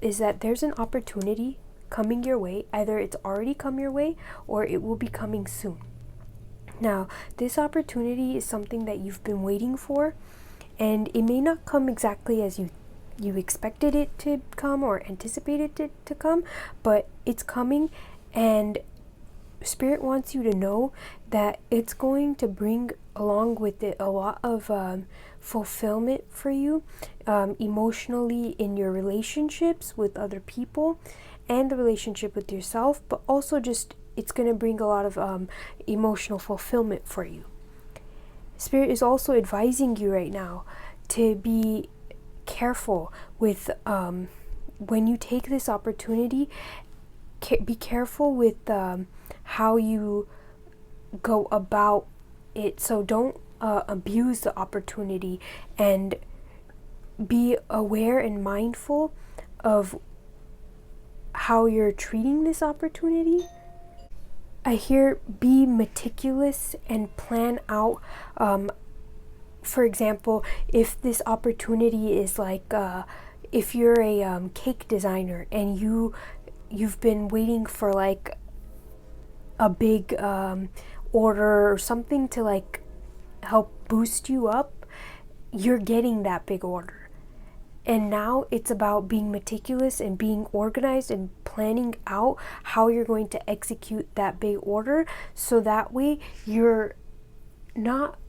is that there's an opportunity coming your way. Either it's already come your way or it will be coming soon. Now, this opportunity is something that you've been waiting for, and it may not come exactly as you expected it to come or anticipated it to come, but it's coming, and Spirit wants you to know that it's going to bring along with it a lot of fulfillment for you, emotionally in your relationships with other people and the relationship with yourself, but also just it's going to bring a lot of emotional fulfillment for you. Spirit is also advising you right now to be careful with when you take this opportunity. Be careful with how you go about it. So don't abuse the opportunity, and be aware and mindful of how you're treating this opportunity. I hear be meticulous and plan out. For example, if this opportunity is like, if you're a cake designer and you've been waiting for like a big order or something to like help boost you up, you're getting that big order. And now it's about being meticulous and being organized and planning out how you're going to execute that big order, so that way you're not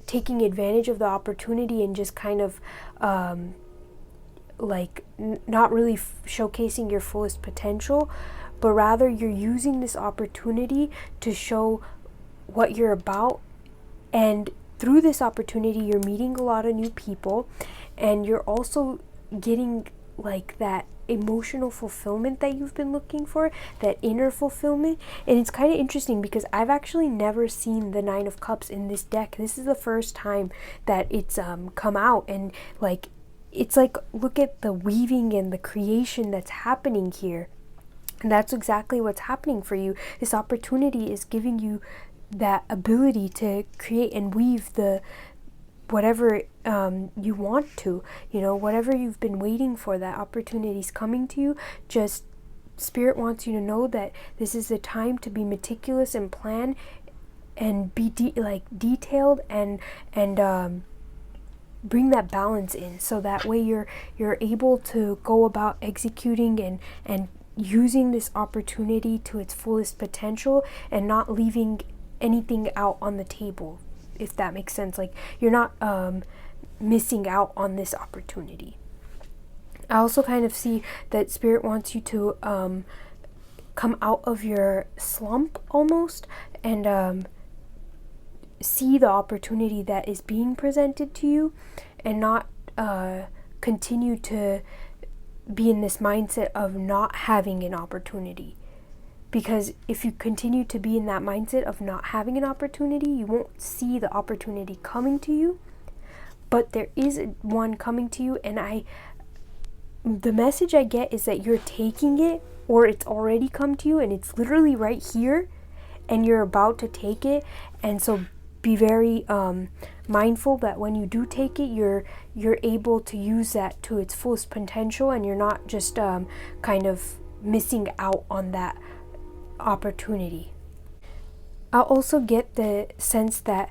taking advantage of the opportunity and just kind of not really showcasing your fullest potential, but rather you're using this opportunity to show what you're about. And through this opportunity, you're meeting a lot of new people, and you're also getting like that emotional fulfillment that you've been looking for, that inner fulfillment. And it's kind of interesting because I've actually never seen the 9 of Cups in this deck. This is the first time that it's come out, and like it's like, look at the weaving and the creation that's happening here. And that's exactly what's happening for you. This opportunity is giving you that ability to create and weave the whatever you want to, you know, whatever you've been waiting for, that opportunity's coming to you. Just Spirit wants you to know that this is the time to be meticulous and plan and be detailed and bring that balance in, so that way you're able to go about executing and using this opportunity to its fullest potential and not leaving anything out on the table, if that makes sense. Like, you're not missing out on this opportunity. I also kind of see that Spirit wants you to come out of your slump almost and see the opportunity that is being presented to you, and not continue to be in this mindset of not having an opportunity. Because if you continue to be in that mindset of not having an opportunity, you won't see the opportunity coming to you. But there is one coming to you, and the message I get is that you're taking it, or it's already come to you and it's literally right here and you're about to take it. And so be very mindful that when you do take it, you're able to use that to its fullest potential, and you're not just kind of missing out on that opportunity. I also get the sense that,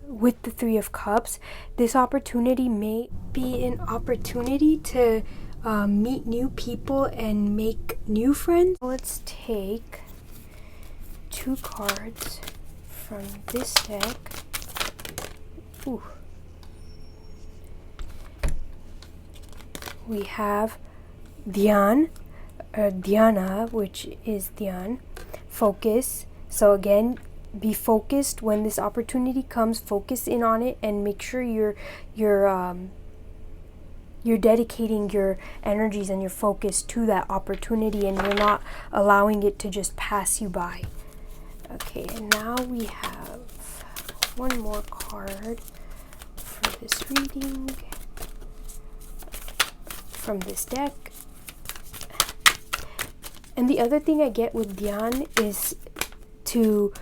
with the Three of Cups, this opportunity may be an opportunity to meet new people and make new friends. Let's take 2 cards from this deck. Ooh. We have Dhyan, or Dhyana, which is Dhyan, focus. So again, be focused when this opportunity comes. Focus in on it and make sure you're dedicating your energies and your focus to that opportunity, and you're not allowing it to just pass you by. Okay, and now we have one more card for this reading from this deck. And the other thing I get with Dhyan is to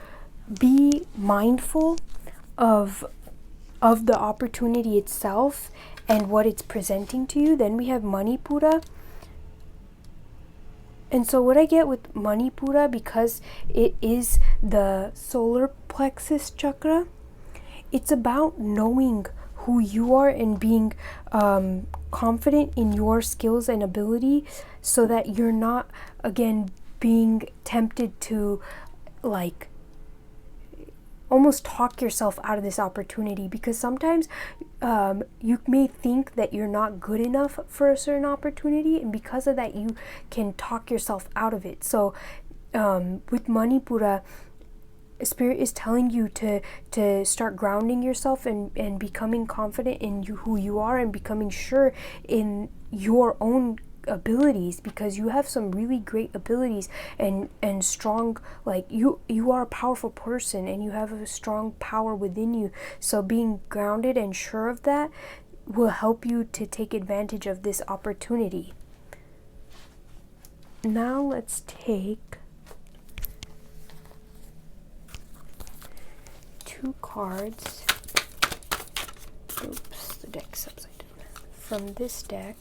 be mindful of the opportunity itself and what it's presenting to you. Then we have Manipura. And so what I get with Manipura, because it is the solar plexus chakra, it's about knowing who you are and being confident in your skills and ability, so that you're not, again, being tempted to almost talk yourself out of this opportunity. Because sometimes you may think that you're not good enough for a certain opportunity, and because of that you can talk yourself out of it. So with Manipura, Spirit is telling you to start grounding yourself and becoming confident in who you are, and becoming sure in your own abilities, because you have some really great abilities and strong, you are a powerful person and you have a strong power within you. So being grounded and sure of that will help you to take advantage of this opportunity. Now let's take 2 cards. Oops, the deck's upside down. From this deck.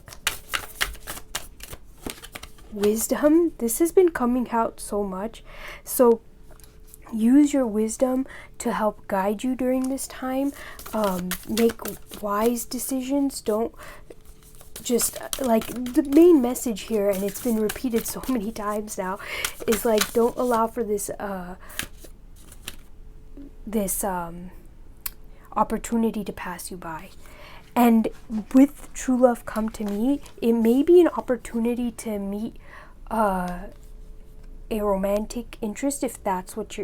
Wisdom. This has been coming out so much, so use your wisdom to help guide you during this time. Make wise decisions. Don't just the main message here, and it's been repeated so many times now, is don't allow for this opportunity to pass you by. And with True Love Come to Me, it may be an opportunity to meet a romantic interest, if that's what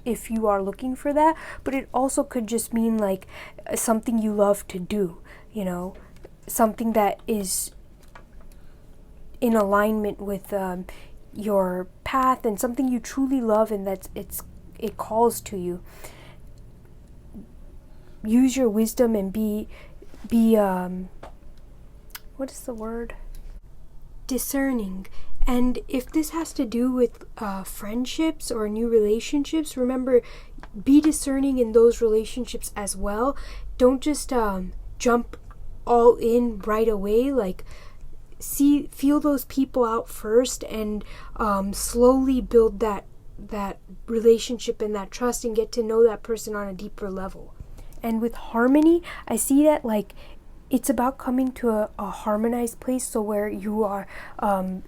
if you are looking for that. But it also could just mean something you love to do, something that is in alignment with your path, and something you truly love, and it calls to you. Use your wisdom and be what is the word? Discerning. And if this has to do with friendships or new relationships, remember, be discerning in those relationships as well. Don't just jump all in right away. feel those people out first, and slowly build that relationship and that trust, and get to know that person on a deeper level. And with harmony, I see that like it's about coming to a harmonized place, so where you are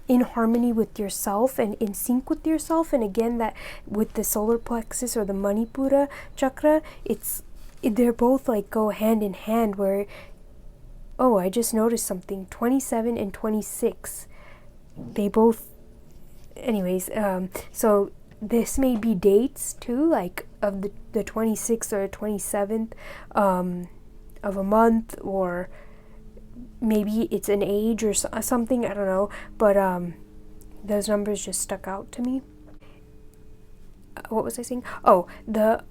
in harmony with yourself and in sync with yourself. And again, that with the solar plexus or the Manipura chakra, they're both like go hand in hand, where I just noticed something, 27 and 26, they both, anyways, so this may be dates too, like of the 26th or 27th of a month, or maybe it's an age or something, I don't know, but those numbers just stuck out to me. What was I saying? The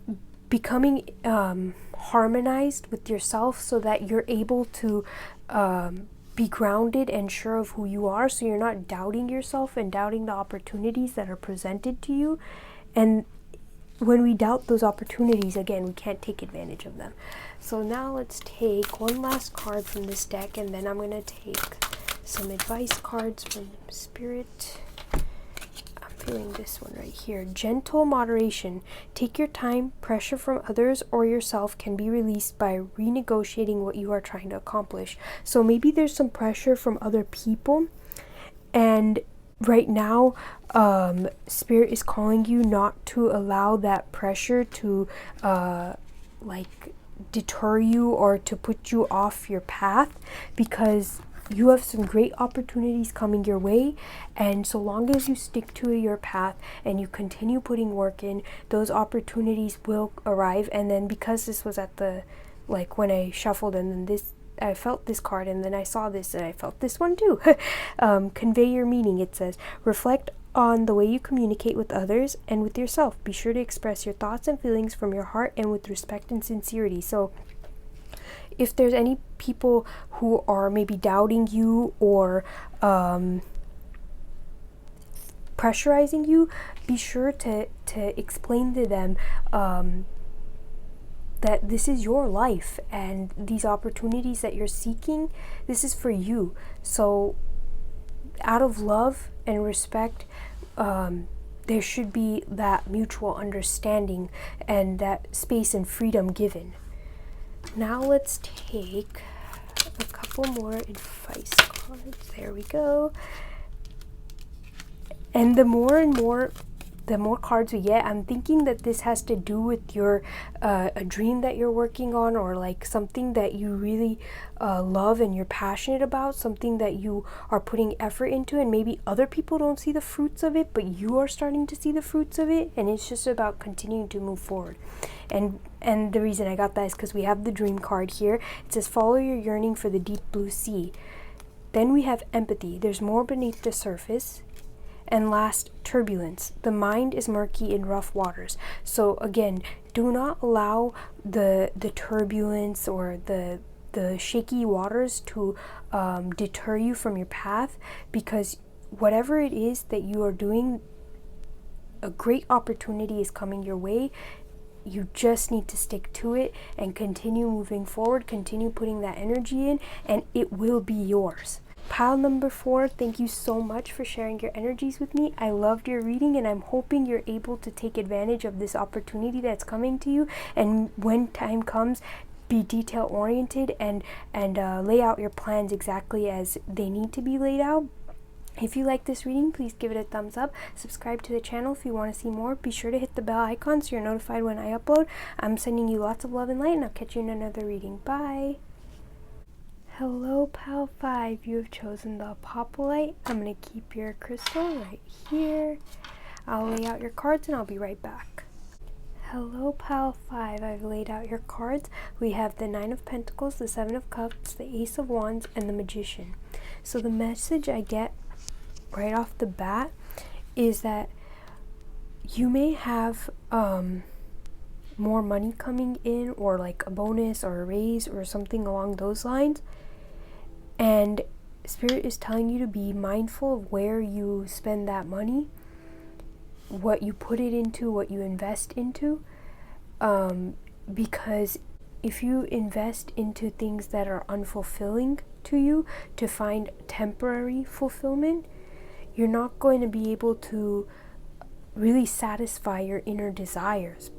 becoming harmonized with yourself, so that you're able to be grounded and sure of who you are, so you're not doubting yourself and doubting the opportunities that are presented to you. And when we doubt those opportunities, again, we can't take advantage of them. So now let's take one last card from this deck, and then I'm going to take some advice cards from Spirit. I'm feeling this one right here. Gentle moderation. Take your time. Pressure from others or yourself can be released by renegotiating what you are trying to accomplish. So maybe there's some pressure from other people, and right now, Spirit is calling you not to allow that pressure to deter you or to put you off your path, because you have some great opportunities coming your way. And so long as you stick to your path and you continue putting work in, those opportunities will arrive. And then, because this was at the, like when I shuffled, and then I felt this card, and then I saw this and I felt this one too. Convey your meaning, it says. Reflect on the way you communicate with others and with yourself. Be sure to express your thoughts and feelings from your heart and with respect and sincerity. So if there's any people who are maybe doubting you or pressurizing you, be sure to explain to them that this is your life, and these opportunities that you're seeking, this is for you. So out of love and respect, there should be that mutual understanding and that space and freedom given. Now let's take a couple more advice cards. There we go. And the more cards we get, I'm thinking that this has to do with your a dream that you're working on, or like something that you really love and you're passionate about, something that you are putting effort into, and maybe other people don't see the fruits of it, but you are starting to see the fruits of it, and it's just about continuing to move forward. And the reason I got that is because we have the dream card here. It says, follow your yearning for the deep blue sea. Then we have empathy. There's more beneath the surface. And last, turbulence. The mind is murky in rough waters. So again, do not allow the turbulence or the shaky waters to deter you from your path, because whatever it is that you are doing, a great opportunity is coming your way. You just need to stick to it and continue moving forward, continue putting that energy in, and it will be yours. Pile number 4, thank you so much for sharing your energies with me. I loved your reading, and I'm hoping you're able to take advantage of this opportunity that's coming to you. And when time comes, be detail oriented and lay out your plans exactly as they need to be laid out. If you like this reading, please give it a thumbs up. Subscribe to the channel if you want to see more. Be sure to hit the bell icon so you're notified when I upload. I'm sending you lots of love and light, and I'll catch you in another reading. Bye. Hello, Pal 5. You have chosen the Apophyllite. I'm going to keep your crystal right here. I'll lay out your cards and I'll be right back. Hello, Pal 5. I've laid out your cards. We have the 9 of Pentacles, the 7 of Cups, the Ace of Wands, and the Magician. So the message I get right off the bat is that you may have more money coming in, or like a bonus or a raise or something along those lines. And Spirit is telling you to be mindful of where you spend that money, what you put it into, what you invest into, because if you invest into things that are unfulfilling to you to find temporary fulfillment, you're not going to be able to really satisfy your inner desires.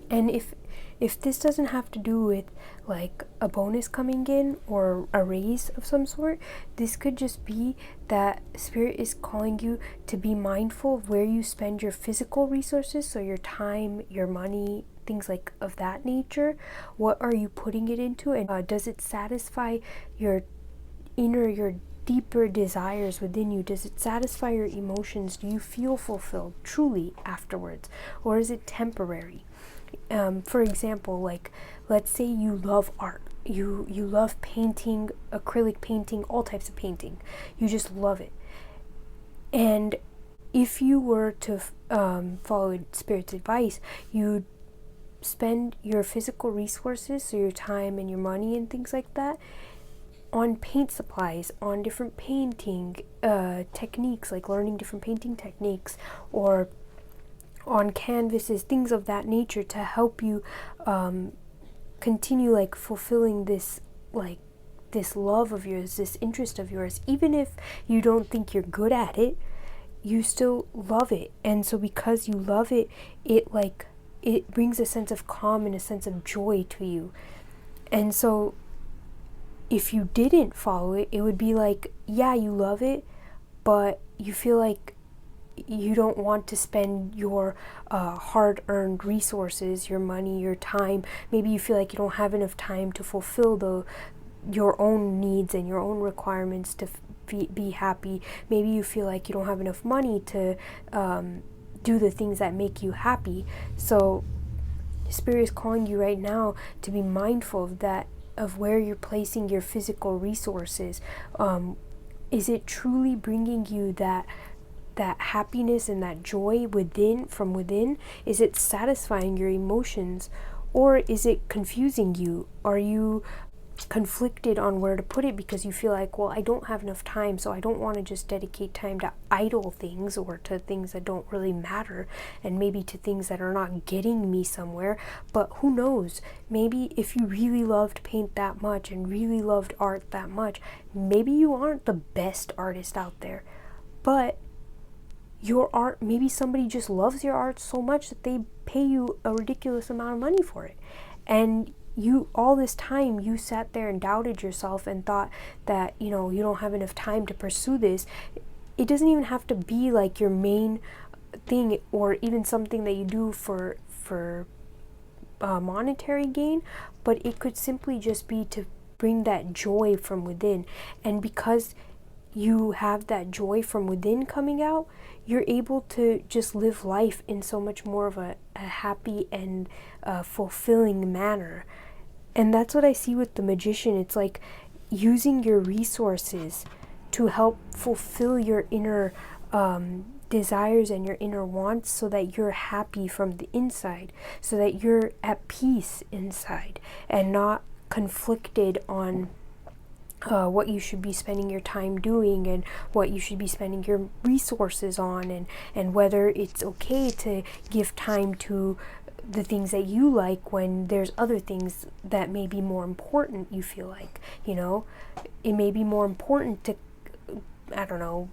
And if this doesn't have to do with like a bonus coming in or a raise of some sort, this could just be that Spirit is calling you to be mindful of where you spend your physical resources, so your time, your money, things like of that nature. What are you putting it into, and does it satisfy your inner, your deeper desires within you? Does it satisfy your emotions? Do you feel fulfilled truly afterwards, or is it temporary? For example, like, let's say you love art, you love painting, acrylic painting, all types of painting, you just love it. And if you were to follow Spirit's advice, you'd spend your physical resources, so your time and your money and things like that, on paint supplies, on different painting techniques, like learning different painting techniques, or on canvases, things of that nature, to help you continue like fulfilling this, like, this love of yours, this interest of yours. Even if you don't think you're good at it, you still love it. And so because you love it, it brings a sense of calm and a sense of joy to you. And so if you didn't follow it, it would be like, yeah, you love it, but you feel like you don't want to spend your hard-earned resources, your money, your time. Maybe you feel like you don't have enough time to fulfill your own needs and your own requirements to be happy. Maybe you feel like you don't have enough money to do the things that make you happy. So Spirit is calling you right now to be mindful of that, of where you're placing your physical resources. Is it truly bringing you that happiness and that joy from within? Is it satisfying your emotions, or is it confusing you? Are you conflicted on where to put it because you feel like, well, I don't have enough time, so I don't want to just dedicate time to idle things, or to things that don't really matter, and maybe to things that are not getting me somewhere. But who knows, maybe if you really loved paint that much and really loved art that much, maybe you aren't the best artist out there, but your art, maybe somebody just loves your art so much that they pay you a ridiculous amount of money for it. And you, all this time, you sat there and doubted yourself and thought that, you don't have enough time to pursue this. It doesn't even have to be like your main thing, or even something that you do for monetary gain, but it could simply just be to bring that joy from within. And because you have that joy from within coming out, you're able to just live life in so much more of a happy and fulfilling manner. And that's what I see with the Magician. It's like using your resources to help fulfill your inner desires and your inner wants, so that you're happy from the inside, so that you're at peace inside and not conflicted on what you should be spending your time doing, and what you should be spending your resources on, and whether it's okay to give time to the things that you like when there's other things that may be more important. You feel like, it may be more important to, I don't know,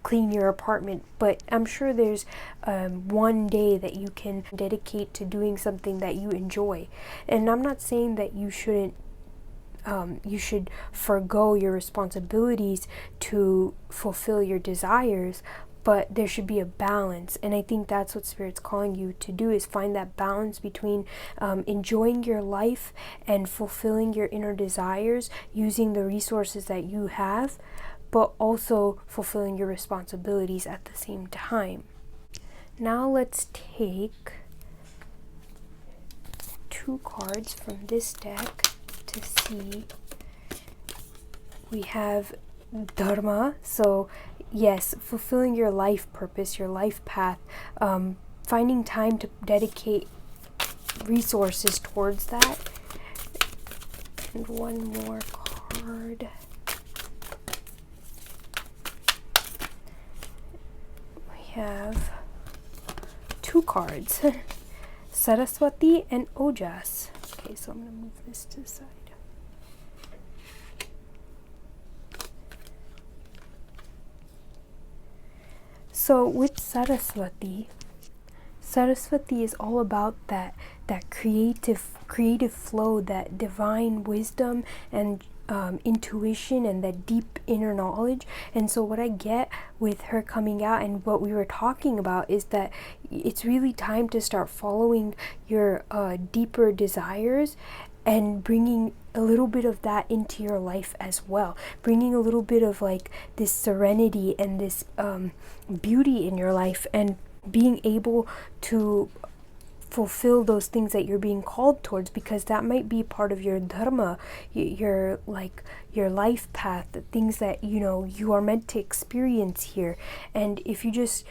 clean your apartment, but I'm sure there's one day that you can dedicate to doing something that you enjoy. And I'm not saying that you shouldn't you should forego your responsibilities to fulfill your desires, but there should be a balance. And I think that's what Spirit's calling you to do, is find that balance between enjoying your life and fulfilling your inner desires using the resources that you have, but also fulfilling your responsibilities at the same time. Now let's take 2 cards from this deck to see. We have Dharma, so yes, fulfilling your life purpose, your life path, finding time to dedicate resources towards that. And one more card. We have 2 cards, Saraswati and Ojas. Okay, Okay, so I'm going to move this to the side. So with Saraswati is all about that creative flow, that divine wisdom and intuition and that deep inner knowledge. And so what I get with her coming out and what we were talking about is that it's really time to start following your deeper desires and bringing a little bit of that into your life as well, bringing a little bit of like this serenity and this beauty in your life, and being able to fulfill those things that you're being called towards, because that might be part of your dharma, your life path, the things that you are meant to experience here. And if you just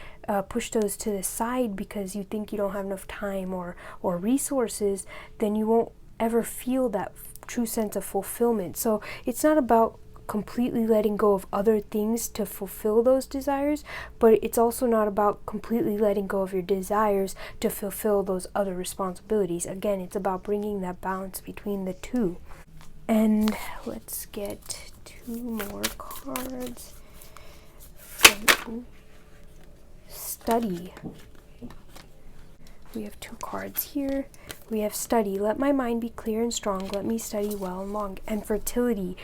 push those to the side because you think you don't have enough time or resources, then you won't ever feel that true sense of fulfillment. So it's not about completely letting go of other things to fulfill those desires, but it's also not about completely letting go of your desires to fulfill those other responsibilities. Again, it's about bringing that balance between the two. And let's get 2 more cards from study. We have 2 cards here. We have study. Let my mind be clear and strong. Let me study well and long. And fertility.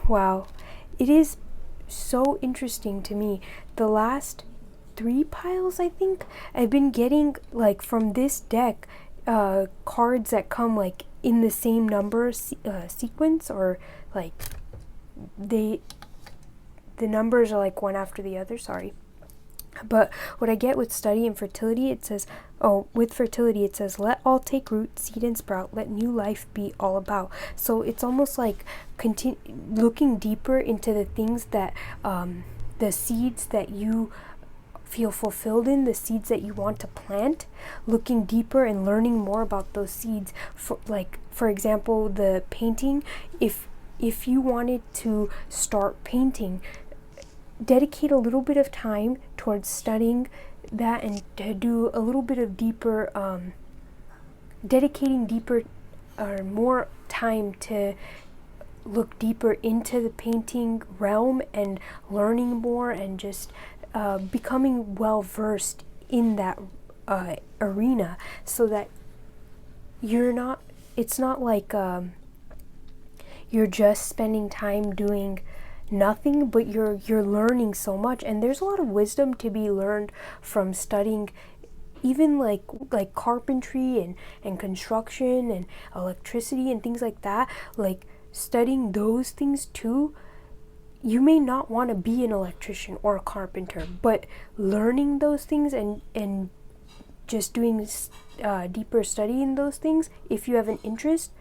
Wow. It is so interesting to me. The last 3 piles, I think, I've been getting, like, from this deck, cards that come, like, in the same number sequence, or, like, the numbers are, like, one after the other. Sorry. But what I get with study and fertility, it says, with fertility, it says, let all take root, seed and sprout, let new life be all about. So it's almost like looking deeper into the things that, the seeds that you feel fulfilled in, the seeds that you want to plant, looking deeper and learning more about those seeds. For example, the painting, if you wanted to start painting, dedicate a little bit of time towards studying that, and to do a little bit of deeper, dedicating deeper or more time to look deeper into the painting realm and learning more, and just becoming well versed in that arena, so that it's not like you're just spending time doing nothing, but you're learning so much. And there's a lot of wisdom to be learned from studying, even like carpentry and construction and electricity and things like that. Like, studying those things too. You may not want to be an electrician or a carpenter, but learning those things and just doing deeper study in those things, if you have an interest,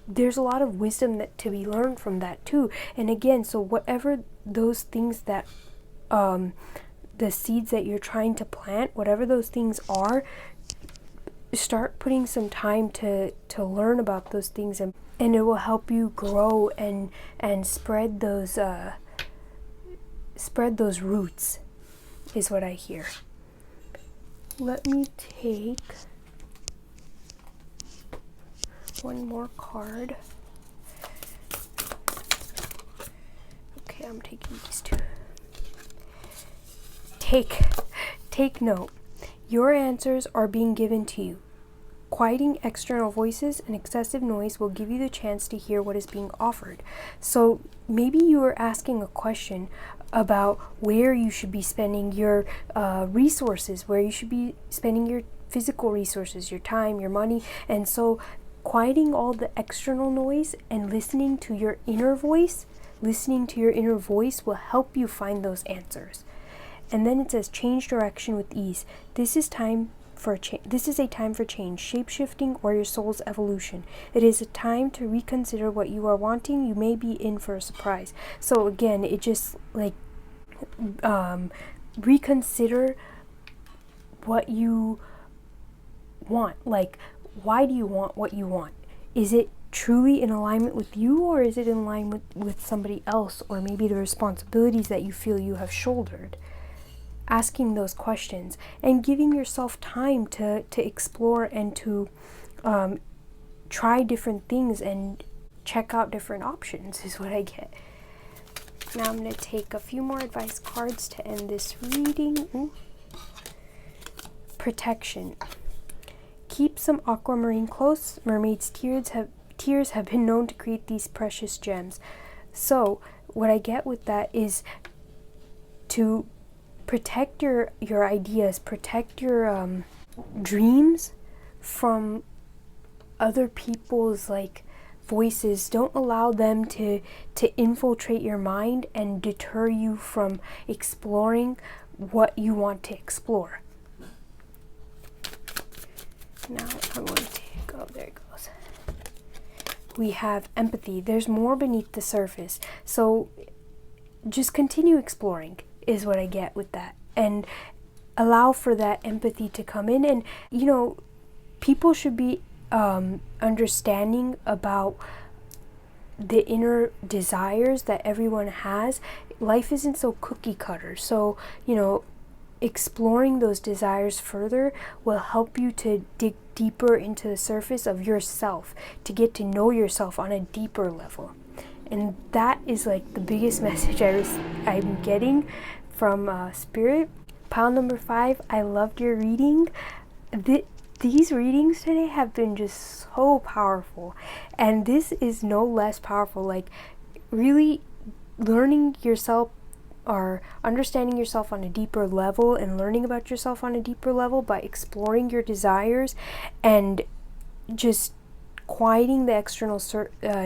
there's a lot of wisdom to be learned from that too. And again, so whatever those things that the seeds that you're trying to plant, whatever those things are, start putting some time to learn about those things, and it will help you grow and spread those roots, is what I hear. Let me take one more card. Okay, I'm taking these 2. Take note. Your answers are being given to you. Quieting external voices and excessive noise will give you the chance to hear what is being offered. So maybe you are asking a question about where you should be spending your resources, where you should be spending your physical resources, your time, your money. And so quieting all the external noise and listening to your inner voice will help you find those answers. And then it says, change direction with ease. This is a time for change, shape-shifting, or your soul's evolution. It is a time to reconsider what you are wanting. You may be in for a surprise. So again, it just like reconsider what you want. Like, why do you want what you want? Is it truly in alignment with you, or is it in alignment with somebody else, or maybe the responsibilities that you feel you have shouldered? Asking those questions and giving yourself time to explore and to try different things and check out different options is what I get. Now I'm going to take a few more advice cards to end this reading. Ooh. Protection. Keep some aquamarine close. Mermaid's tears have been known to create these precious gems. So what I get with that is to protect your ideas, protect your dreams from other people's like voices. Don't allow them to infiltrate your mind and deter you from exploring what you want to explore. Now I'm going to take, oh, there it goes. We have empathy. There's more beneath the surface. So just continue exploring is what I get with that. And allow for that empathy to come in. And, you know, people should be understanding about the inner desires that everyone has. Life isn't so cookie cutter. So, you know, exploring those desires further will help you to dig deeper into the surface of yourself, to get to know yourself on a deeper level. And that is like the biggest message I'm getting from Spirit. Pile number 5, I loved your reading. These readings today have been just so powerful, and this is no less powerful. Like really learning yourself or understanding yourself on a deeper level and learning about yourself on a deeper level by exploring your desires and just quieting the external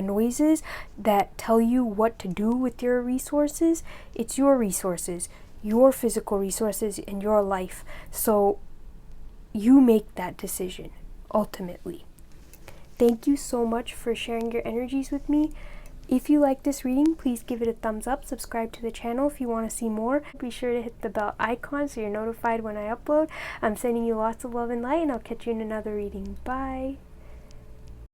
noises that tell you what to do with your resources. It's your resources, your physical resources in your life. So you make that decision ultimately. Thank you so much for sharing your energies with me. If you like this reading, please give it a thumbs up. Subscribe to the channel if you want to see more. Be sure to hit the bell icon so you're notified when I upload. I'm sending you lots of love and light, and I'll catch you in another reading. Bye.